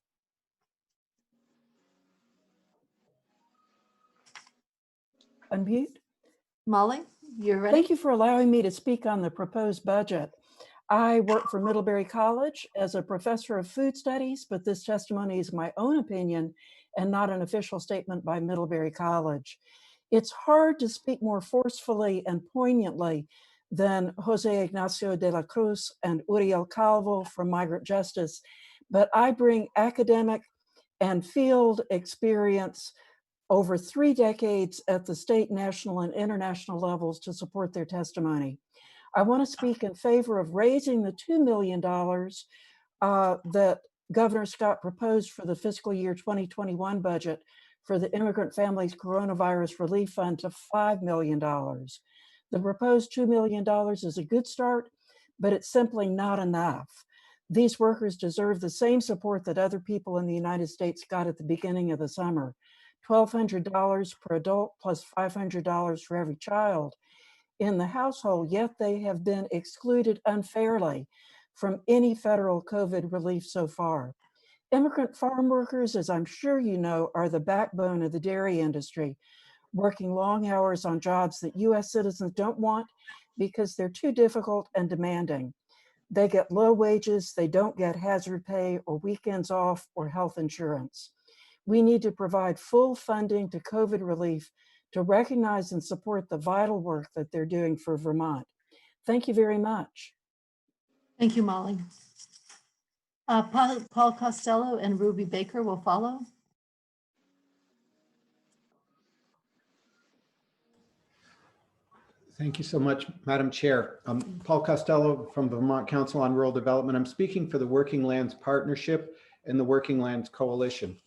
Unmute. Molly, you're ready? Thank you for allowing me to speak on the proposed budget. I work for Middlebury College as a professor of food studies, but this testimony is my own opinion and not an official statement by Middlebury College. It's hard to speak more forcefully and poignantly than Jose Ignacio de la Cruz and Uriel Calvo from Migrant Justice, but I bring academic and field experience over 3 decades at the state, national, and international levels to support their testimony. I want to speak in favor of raising the $2 million that Governor Scott proposed for the fiscal year 2021 budget for the Immigrant Families Coronavirus Relief Fund to $5 million. The proposed $2 million is a good start, but it's simply not enough. These workers deserve the same support that other people in the United States got at the beginning of the summer. $1,200 per adult plus $500 for every child in the household, yet they have been excluded unfairly from any federal COVID relief so far. Immigrant farm workers, as I'm sure you know, are the backbone of the dairy industry, working long hours on jobs that US citizens don't want because they're too difficult and demanding. They get low wages, they don't get hazard pay or weekends off or health insurance. We need to provide full funding to COVID relief to recognize and support the vital work that they're doing for Vermont. Thank you very much. Thank you, Molly. Paul Costello and Ruby Baker will follow. Thank you so much, Madam Chair. Paul Costello from the Vermont Council on Rural Development. I'm speaking for the Working Lands Partnership and the Working Lands Coalition.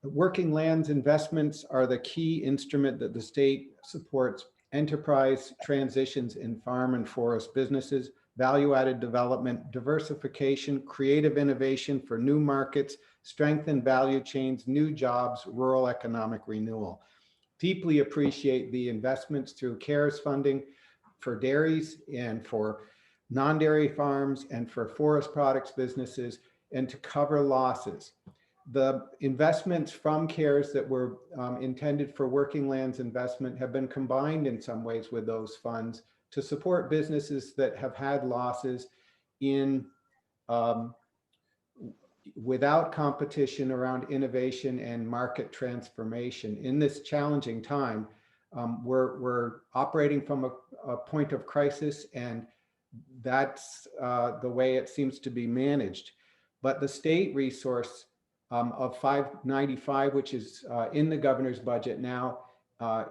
Working lands investments are the key instrument that the state supports enterprise transitions in farm and forest businesses, value-added development, diversification, creative innovation for new markets, strengthened value chains, new jobs, rural economic renewal. Deeply appreciate the investments through CARES funding for dairies and for non-dairy farms and for forest products businesses and to cover losses. The investments from CARES that were intended for working lands investment have been combined in some ways with those funds to support businesses that have had losses in without competition around innovation and market transformation. In this challenging time, we're operating from a point of crisis, and that's the way it seems to be managed. But the state resource of $595, which is in the governor's budget now,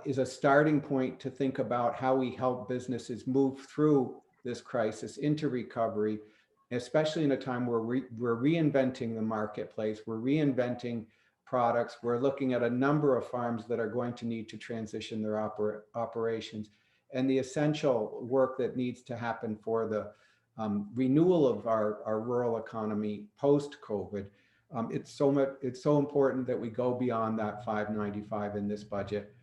is a starting point to think about how we help businesses move through this crisis into recovery, especially in a time where we're reinventing the marketplace, we're reinventing products, we're looking at a number of farms that are going to need to transition their operations, and the essential work that needs to happen for the renewal of our rural economy post-COVID. It's so important that we go beyond that $595 in this budget.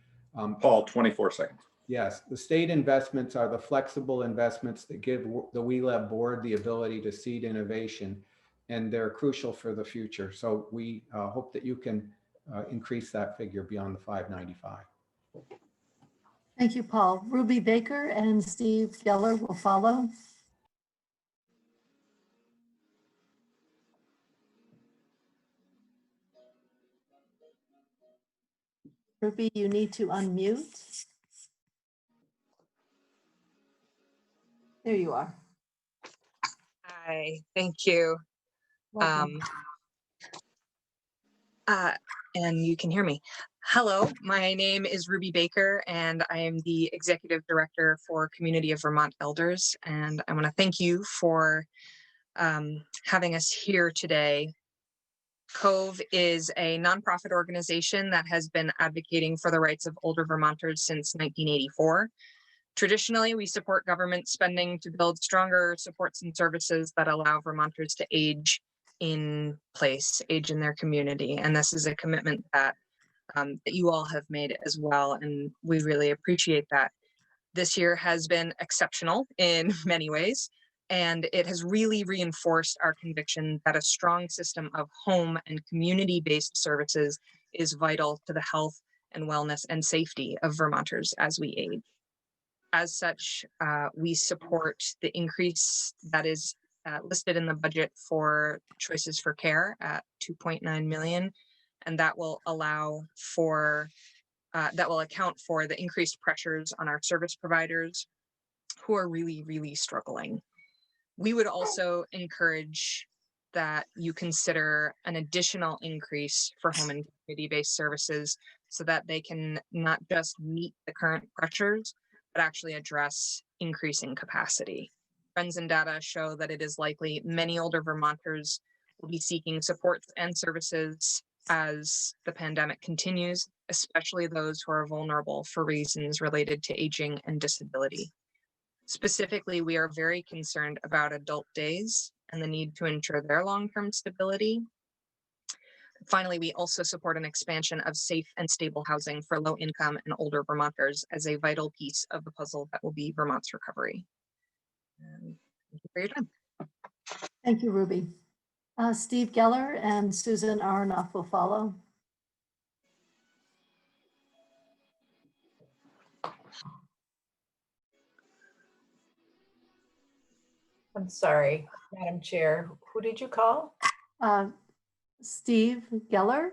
Paul, 24 seconds. Yes, the state investments are the flexible investments that give the WeLab board the ability to seed innovation, and they're crucial for the future. So we hope that you can increase that figure beyond the $595. Thank you, Paul. Ruby Baker and Steve Geller will follow. Ruby, you need to unmute. There you are. Hi, thank you. Welcome. And you can hear me. Hello, my name is Ruby Baker, and I am the Executive Director for Community of Vermont Elders. And I want to thank you for having us here today. COVE is a nonprofit organization that has been advocating for the rights of older Vermonters since 1984. Traditionally, we support government spending to build stronger supports and services that allow Vermonters to age in place, age in their community. And this is a commitment that, that you all have made as well. And we really appreciate that. This year has been exceptional in many ways. And it has really reinforced our conviction that a strong system of home and community-based services is vital to the health and wellness and safety of Vermonters as we age. As such, we support the increase that is listed in the budget for Choices for Care at 2.9 million, and that will allow for that will account for the increased pressures on our service providers who are really struggling. We would also encourage that you consider an additional increase for home and community-based services so that they can not just meet the current pressures, but actually address increasing capacity. Trends and data show that it is likely many older Vermonters will be seeking supports and services as the pandemic continues, especially those who are vulnerable for reasons related to aging and disability. Specifically, we are very concerned about adult days and the need to ensure their long-term stability. Finally, we also support an expansion of safe and stable housing for low-income and older Vermonters as a vital piece of the puzzle that will be Vermont's recovery. Thank you for your time. Thank you, Ruby. Steve Geller and Susan Aronoff will follow. I'm sorry, Madam Chair, who did you call? Steve Geller.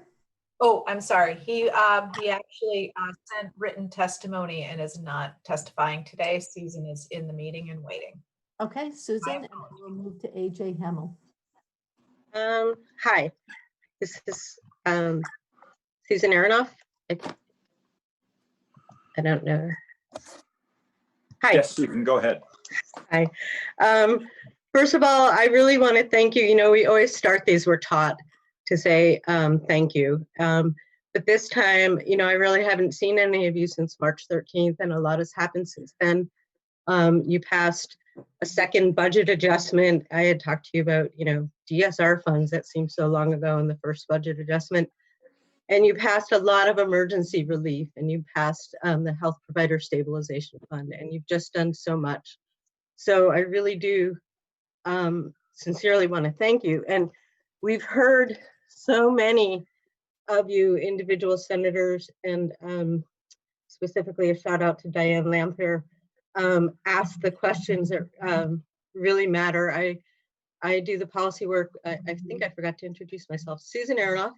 Oh, I'm sorry. He actually sent written testimony and is not testifying today. Susan is in the meeting and waiting. Okay, Susan, and we'll move to AJ Hemmel. Hi, this is Susan Aronoff. I don't know. Hi. Yes, Susan, go ahead. Hi. First of all, I really want to thank you. You know, we always start these, we're taught to say thank you. But this time, you know, I really haven't seen any of you since March 13th, and a lot has happened since then. You passed a second budget adjustment. I had talked to you about, you know, DSR funds. That seems so long ago in the first budget adjustment. And you passed a lot of emergency relief, and you passed the Health Provider Stabilization Fund, and you've just done so much. So I really do sincerely want to thank you. And we've heard so many of you individual senators, and specifically a shout out to Diane Lamphere, ask the questions that really matter. I do the policy work. I think I forgot to introduce myself. Susan Aronoff,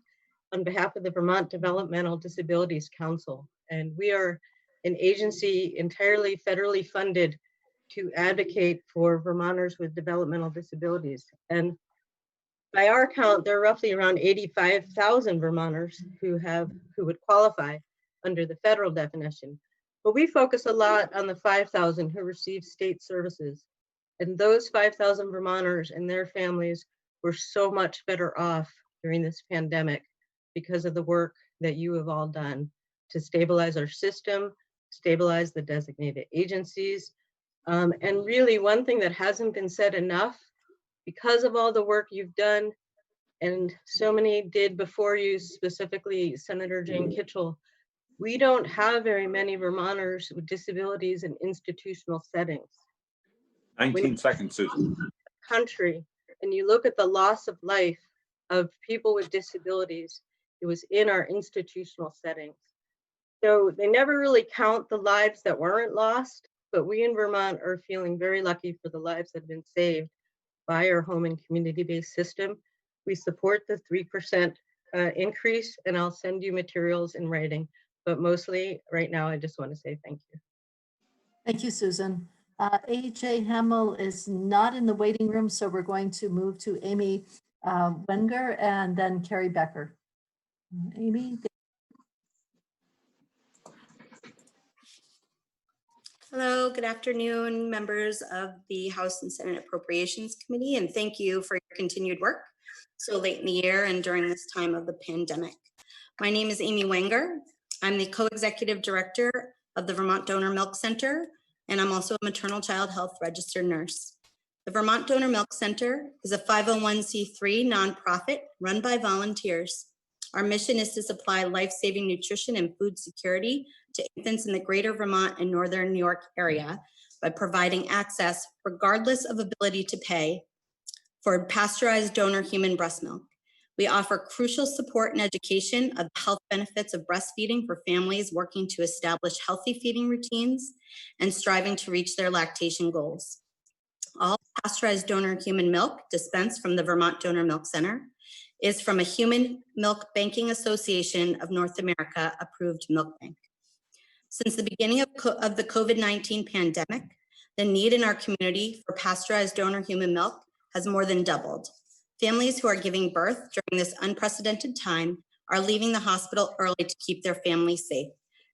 on behalf of the Vermont Developmental Disabilities Council. And we are an agency entirely federally funded to advocate for Vermonters with developmental disabilities. And by our count, there are roughly around 85,000 Vermonters who would qualify under the federal definition. But we focus a lot on the 5,000 who receive state services. And those 5,000 Vermonters and their families were so much better off during this pandemic because of the work that you have all done to stabilize our system, stabilize the designated agencies. And really, one thing that hasn't been said enough, because of all the work you've done, and so many did before you, specifically Senator Jane Kitchell, we don't have very many Vermonters with disabilities in institutional settings. 19 seconds, Susan. Country, and you look at the loss of life of people with disabilities, it was in our institutional settings. So they never really count the lives that weren't lost, but we in Vermont are feeling very lucky for the lives that have been saved by our home and community-based system. We support the 3% increase, and I'll send you materials in writing. But mostly right now, I just want to say thank you. Thank you, Susan. AJ Hamill is not in the waiting room, so we're going to move to Amy Wenger and then Carrie Becker. Amy? Hello, good afternoon, members of the House and Senate Appropriations Committee, and thank you for your continued work so late in the year and during this time of the pandemic. My name is Amy Wenger. I'm the co-executive director of the Vermont Donor Milk Center, and I'm also a maternal child health registered nurse. The Vermont Donor Milk Center is a 501c3 nonprofit run by volunteers. Our mission is to supply life-saving nutrition and food security to infants in the greater Vermont and northern New York area by providing access, regardless of ability to pay, for pasteurized donor human breast milk. We offer crucial support and education of the health benefits of breastfeeding for families working to establish healthy feeding routines and striving to reach their lactation goals. All pasteurized donor human milk dispensed from the Vermont Donor Milk Center is from a Human Milk Banking Association of North America approved milk bank. Since the beginning of the COVID-19 pandemic, the need in our community for pasteurized donor human milk has more than doubled. Families who are giving birth during this unprecedented time are leaving the hospital early to keep their families safe.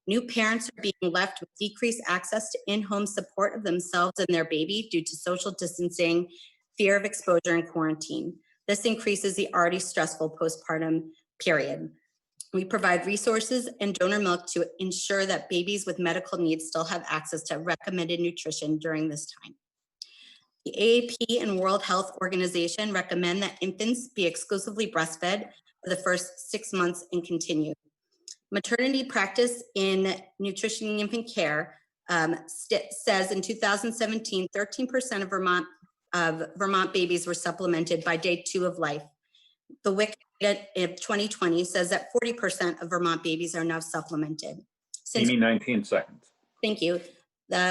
New parents are being left with decreased access to in-home support of themselves and their baby due to social distancing, fear of exposure, and quarantine. This increases the already stressful postpartum period. We provide resources and donor milk to ensure that babies with medical needs still have access to recommended nutrition during this time. The AAP and World Health Organization recommend that infants be exclusively breastfed for the first 6 months and continue. Maternity practice in nutrition and infant care says in 2017, 13% of Vermont babies were supplemented by day 2 of life. The WIC data of 2020 says that 40% of Vermont babies are now supplemented. Amy, 19 seconds. Thank you.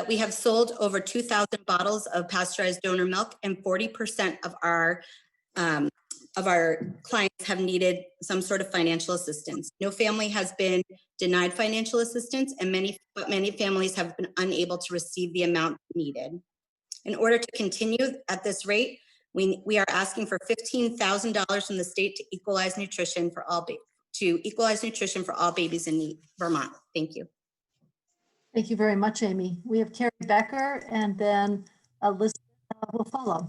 We have sold over 2,000 bottles of pasteurized donor milk, and 40% of our clients have needed some sort of financial assistance. No family has been denied financial assistance, and many families have been unable to receive the amount needed. In order to continue at this rate, we are asking for $15,000 from the state to equalize nutrition for all babies in Vermont. Thank you. Thank you very much, Amy. We have Carrie Becker, and then Elizabeth will follow.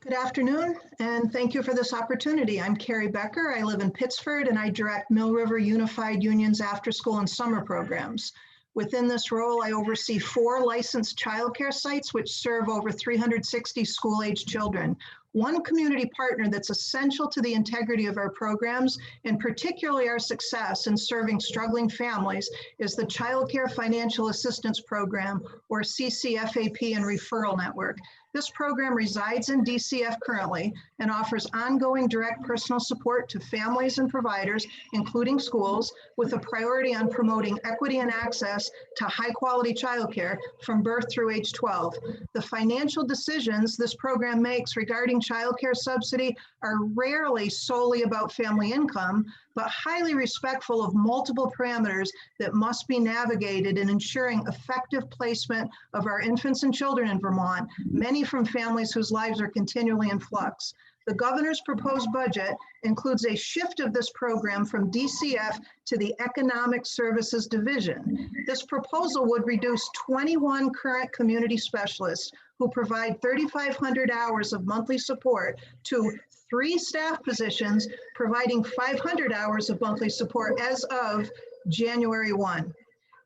Good afternoon, and thank you for this opportunity. I'm Carrie Becker. I live in Pittsford, and I direct Mill River Unified Union's after-school and summer programs. Within this role, I oversee 4 licensed childcare sites, which serve over 360 school-age children. One community partner that's essential to the integrity of our programs, and particularly our success in serving struggling families, is the Child Care Financial Assistance Program, or CCFAP and Referral Network. This program resides in DCF currently and offers ongoing direct personal support to families and providers, including schools, with a priority on promoting equity and access to high-quality childcare from birth through age 12. The financial decisions this program makes regarding childcare subsidy are rarely solely about family income, but highly respectful of multiple parameters that must be navigated in ensuring effective placement of our infants and children in Vermont, many from families whose lives are continually in flux. The governor's proposed budget includes a shift of this program from DCF to the Economic Services Division. This proposal would reduce 21 current community specialists who provide 3,500 hours of monthly support to 3 staff positions providing 500 hours of monthly support as of January 1.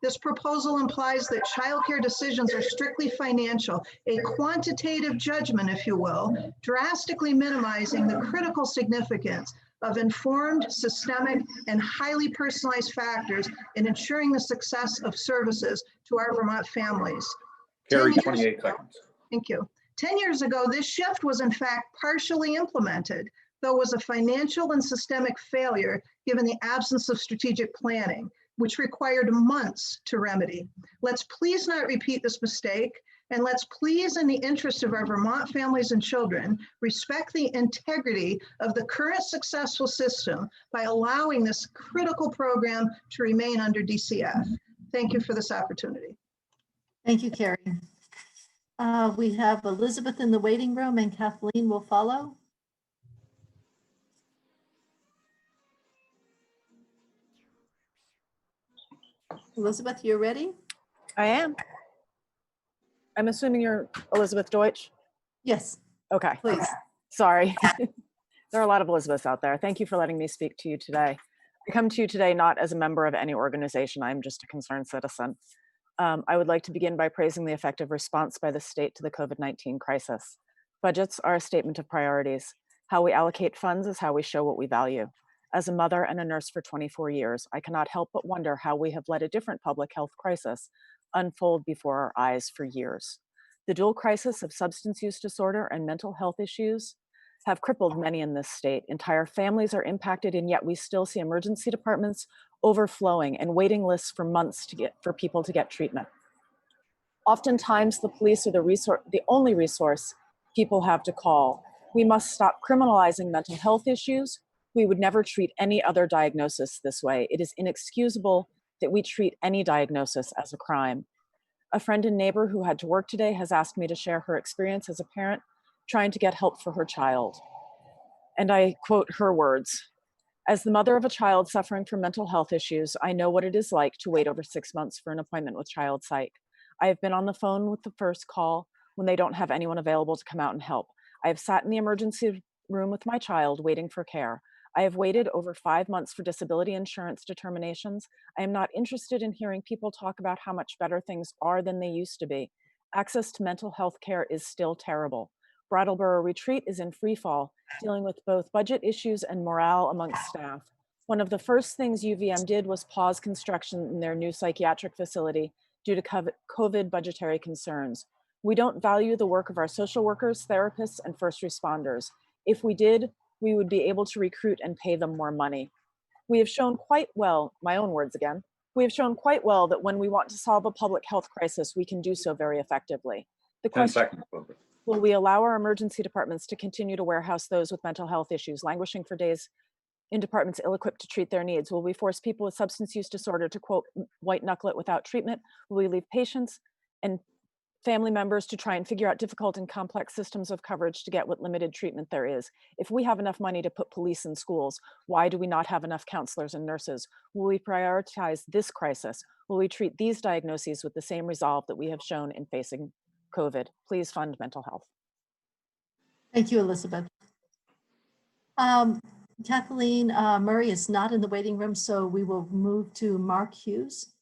This proposal implies that childcare decisions are strictly financial, a quantitative judgment, if you will, drastically minimizing the critical significance of informed, systemic, and highly personalized factors in ensuring the success of services to our Vermont families. Carrie, 28 seconds. Thank you. 10 years ago, this shift was in fact partially implemented, though was a financial and systemic failure given the absence of strategic planning, which required months to remedy. Let's please not repeat this mistake, and let's please, in the interest of our Vermont families and children, respect the integrity of the current successful system by allowing this critical program to remain under DCF. Thank you for this opportunity. Thank you, Carrie. We have Elizabeth in the waiting room and Kathleen will follow. Elizabeth, you're ready? I am. I'm assuming you're Elizabeth Deutsch? Yes. Okay. Please. Sorry. There are a lot of Elizabeths out there. Thank you for letting me speak to you today. I come to you today not as a member of any organization. I'm just a concerned citizen. I would like to begin by praising the effective response by the state to the COVID-19 crisis. Budgets are a statement of priorities. How we allocate funds is how we show what we value. As a mother and a nurse for 24 years, I cannot help but wonder how we have let a different public health crisis unfold before our eyes for years. The dual crisis of substance use disorder and mental health issues have crippled many in this state. Entire families are impacted, and yet we still see emergency departments overflowing and waiting lists for months for people to get treatment. Oftentimes, the police are the only resource people have to call. We must stop criminalizing mental health issues. We would never treat any other diagnosis this way. It is inexcusable that we treat any diagnosis as a crime. A friend and neighbor who had to work today has asked me to share her experience as a parent trying to get help for her child. And I quote her words: "As the mother of a child suffering from mental health issues, I know what it is like to wait over 6 months for an appointment with child psych. I have been on the phone with the first call when they don't have anyone available to come out and help. I have sat in the emergency room with my child waiting for care. I have waited over 5 months for disability insurance determinations. I am not interested in hearing people talk about how much better things are than they used to be. Access to mental health care is still terrible. Brattleboro Retreat is in free fall, dealing with both budget issues and morale amongst staff. One of the first things UVM did was pause construction in their new psychiatric facility due to COVID budgetary concerns. We don't value the work of our social workers, therapists, and first responders. If we did, we would be able to recruit and pay them more money. We have shown quite well," my own words again, "we have shown quite well that when we want to solve a public health crisis, we can do so very effectively. The 10 question, seconds, Barbara. will we allow our emergency departments to continue to warehouse those with mental health issues, languishing for days in departments ill-equipped to treat their needs? Will we force people with substance use disorder to, quote, white knuckle it without treatment? Will we leave patients and family members to try and figure out difficult and complex systems of coverage to get what limited treatment there is? If we have enough money to put police in schools, why do we not have enough counselors and nurses? Will we prioritize this crisis? Will we treat these diagnoses with the same resolve that we have shown in facing COVID? Please fund mental health." Thank you, Elizabeth. Kathleen Murray is not in the waiting room, so we will move to Mark Hughes.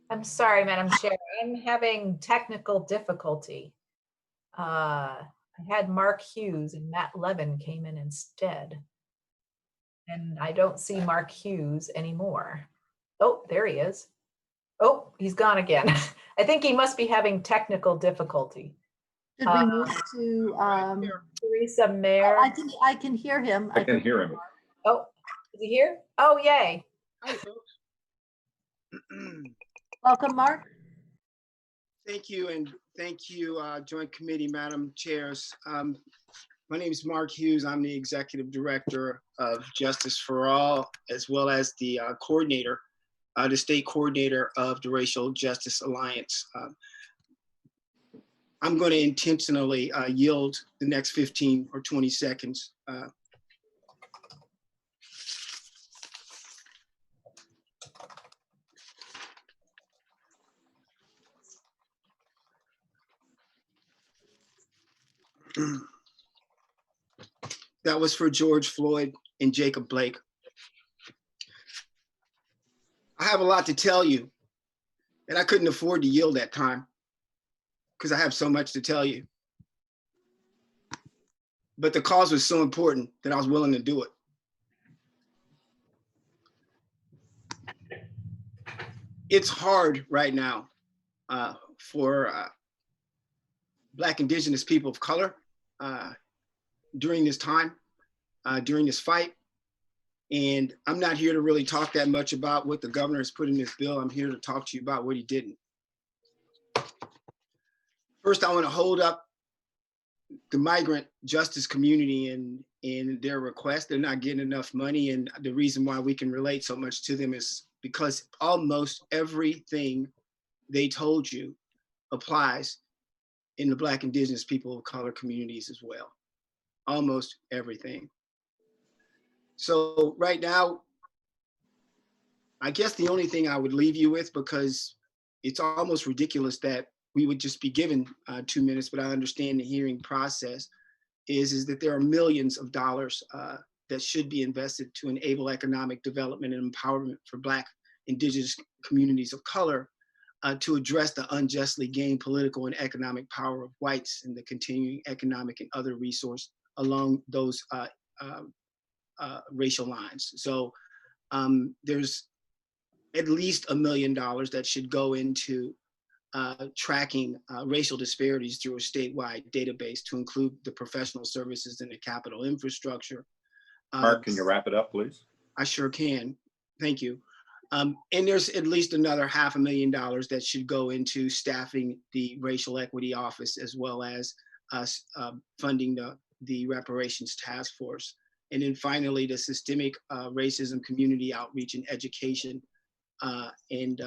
I'm sorry, Madam Chair. I'm having technical difficulty. I had Mark Hughes and Matt Levin came in instead. And I don't see Mark Hughes anymore. Oh, there he is. Oh, he's gone again. I think he must be having technical difficulty. Should we move to Teresa Mayer? I can hear him. I can hear him. Oh, is he here? Oh, yay. Hi, folks. Welcome, Mark. Thank you, and thank you, Joint Committee, Madam Chairs. My name is Mark Hughes. I'm the Executive Director of Justice for All, as well as the coordinator, the state coordinator of the Racial Justice Alliance. I'm going to intentionally yield the next 15 or 20 seconds. That was for George Floyd and Jacob Blake. I have a lot to tell you, and I couldn't afford to yield that time because I have so much to tell you. But the cause was so important that I was willing to do it. It's hard right now for Black Indigenous people of color during this time, during this fight. And I'm not here to really talk that much about what the governor has put in this bill. I'm here to talk to you about what he didn't. First, I want to hold up the migrant justice community and their request. They're not getting enough money. And the reason why we can relate so much to them is because almost everything they told you applies in the Black Indigenous people of color communities as well. Almost everything. So right now, I guess the only thing I would leave you with, because it's almost ridiculous that we would just be given 2 minutes, but I understand the hearing process, is that there are millions of dollars that should be invested to enable economic development and empowerment for Black Indigenous communities of color to address the unjustly gained political and economic power of whites and the continuing economic and other resource along those racial lines. So there's at least $1 million that should go into tracking racial disparities through a statewide database to include the professional services and the capital infrastructure. Mark, can you wrap it up, please? I sure can. Thank you. And there's at least another $500,000 that should go into staffing the Racial Equity Office, as well as funding the Reparations Task Force. And then finally, the Systemic Racism Community Outreach and Education and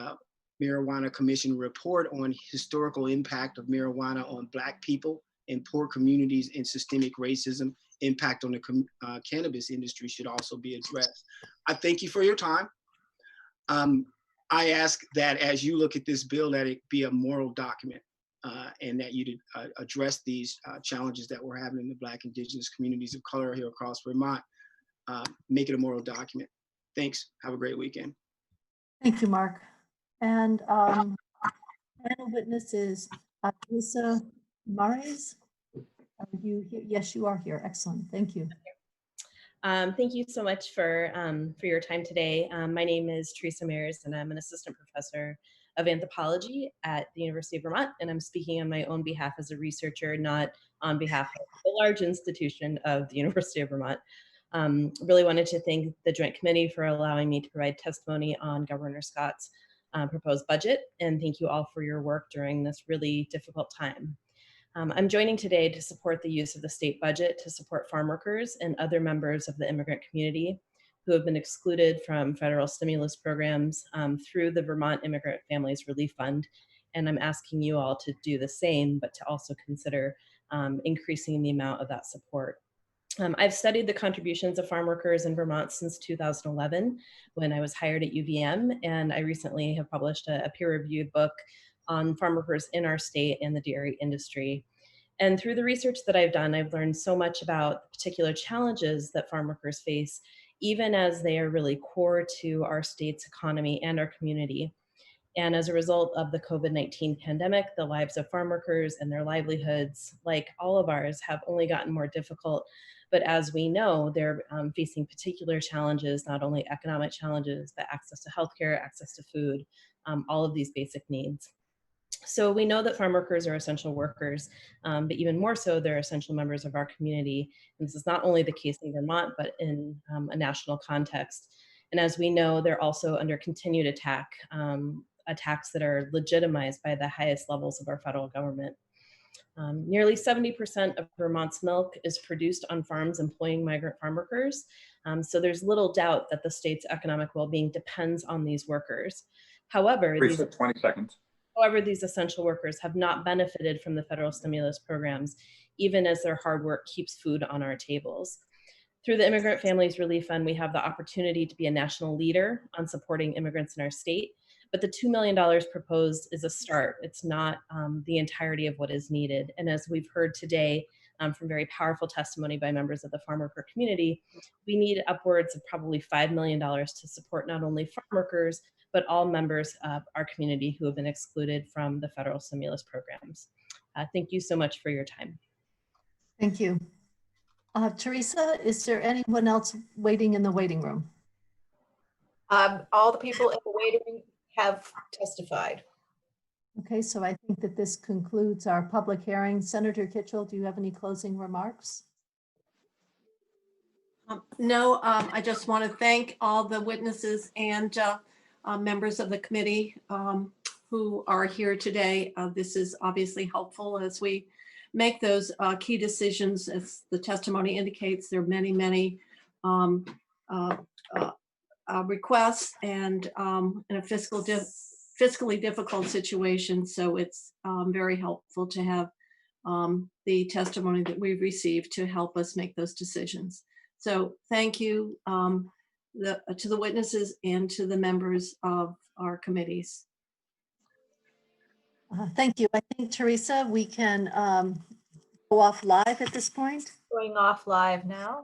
Marijuana Commission report on historical impact of marijuana on Black people and poor communities and systemic racism impact on the cannabis industry should also be addressed. I thank you for your time. I ask that as you look at this bill, that it be a moral document and that you address these challenges that we're having in the Black Indigenous communities of color here across Vermont. Make it a moral document. Thanks. Have a great weekend. Thank you, Mark. And final witness is Lisa Mares. Are you here? Yes, you are here. Excellent. Thank you. Thank you so much for your time today. My name is Teresa Mares, and I'm an assistant professor of anthropology at the University of Vermont, and I'm speaking on my own behalf as a researcher, not on behalf of the large institution of the University of Vermont. Really wanted to thank the Joint Committee for allowing me to provide testimony on Governor Scott's proposed budget, and thank you all for your work during this really difficult time. I'm joining today to support the use of the state budget to support farm workers and other members of the immigrant community who have been excluded from federal stimulus programs through the Vermont Immigrant Families Relief Fund. And I'm asking you all to do the same, but to also consider increasing the amount of that support. I've studied the contributions of farm workers in Vermont since 2011 when I was hired at UVM, and I recently have published a peer-reviewed book on farm workers in our state and the dairy industry. And through the research that I've done, I've learned so much about the particular challenges that farm workers face, even as they are really core to our state's economy and our community. And as a result of the COVID-19 pandemic, the lives of farm workers and their livelihoods, like all of ours, have only gotten more difficult. But as we know, they're facing particular challenges, not only economic challenges, but access to healthcare, access to food, all of these basic needs. So we know that farm workers are essential workers, but even more so, they're essential members of our community. And this is not only the case in Vermont, but in a national context. And as we know, they're also under continued attack, attacks that are legitimized by the highest levels of our federal government. Nearly 70% of Vermont's milk is produced on farms employing migrant farm workers. So there's little doubt that the state's economic well-being depends on these workers. However, 20 seconds. However, these essential workers have not benefited from the federal stimulus programs, even as their hard work keeps food on our tables. Through the Immigrant Families Relief Fund, we have the opportunity to be a national leader on supporting immigrants in our state, but the $2 million proposed is a start. It's not the entirety of what is needed. And as we've heard today from very powerful testimony by members of the farm worker community, we need upwards of probably $5 million to support not only farm workers, but all members of our community who have been excluded from the federal stimulus programs. Thank you so much for your time. Thank you. Teresa, is there anyone else waiting in the waiting room? All the people in the waiting room have testified. Okay, so I think that this concludes our public hearing. Senator Kitchell, do you have any closing remarks? No, I just want to thank all the witnesses and members of the committee who are here today. This is obviously helpful as we make those key decisions. As the testimony indicates, there are many, many requests and in a fiscally difficult situation. So it's very helpful to have the testimony that we've received to help us make those decisions. So thank you to the witnesses and to the members of our committees. Thank you. I think, Teresa, we can go off live at this point. Going off live now.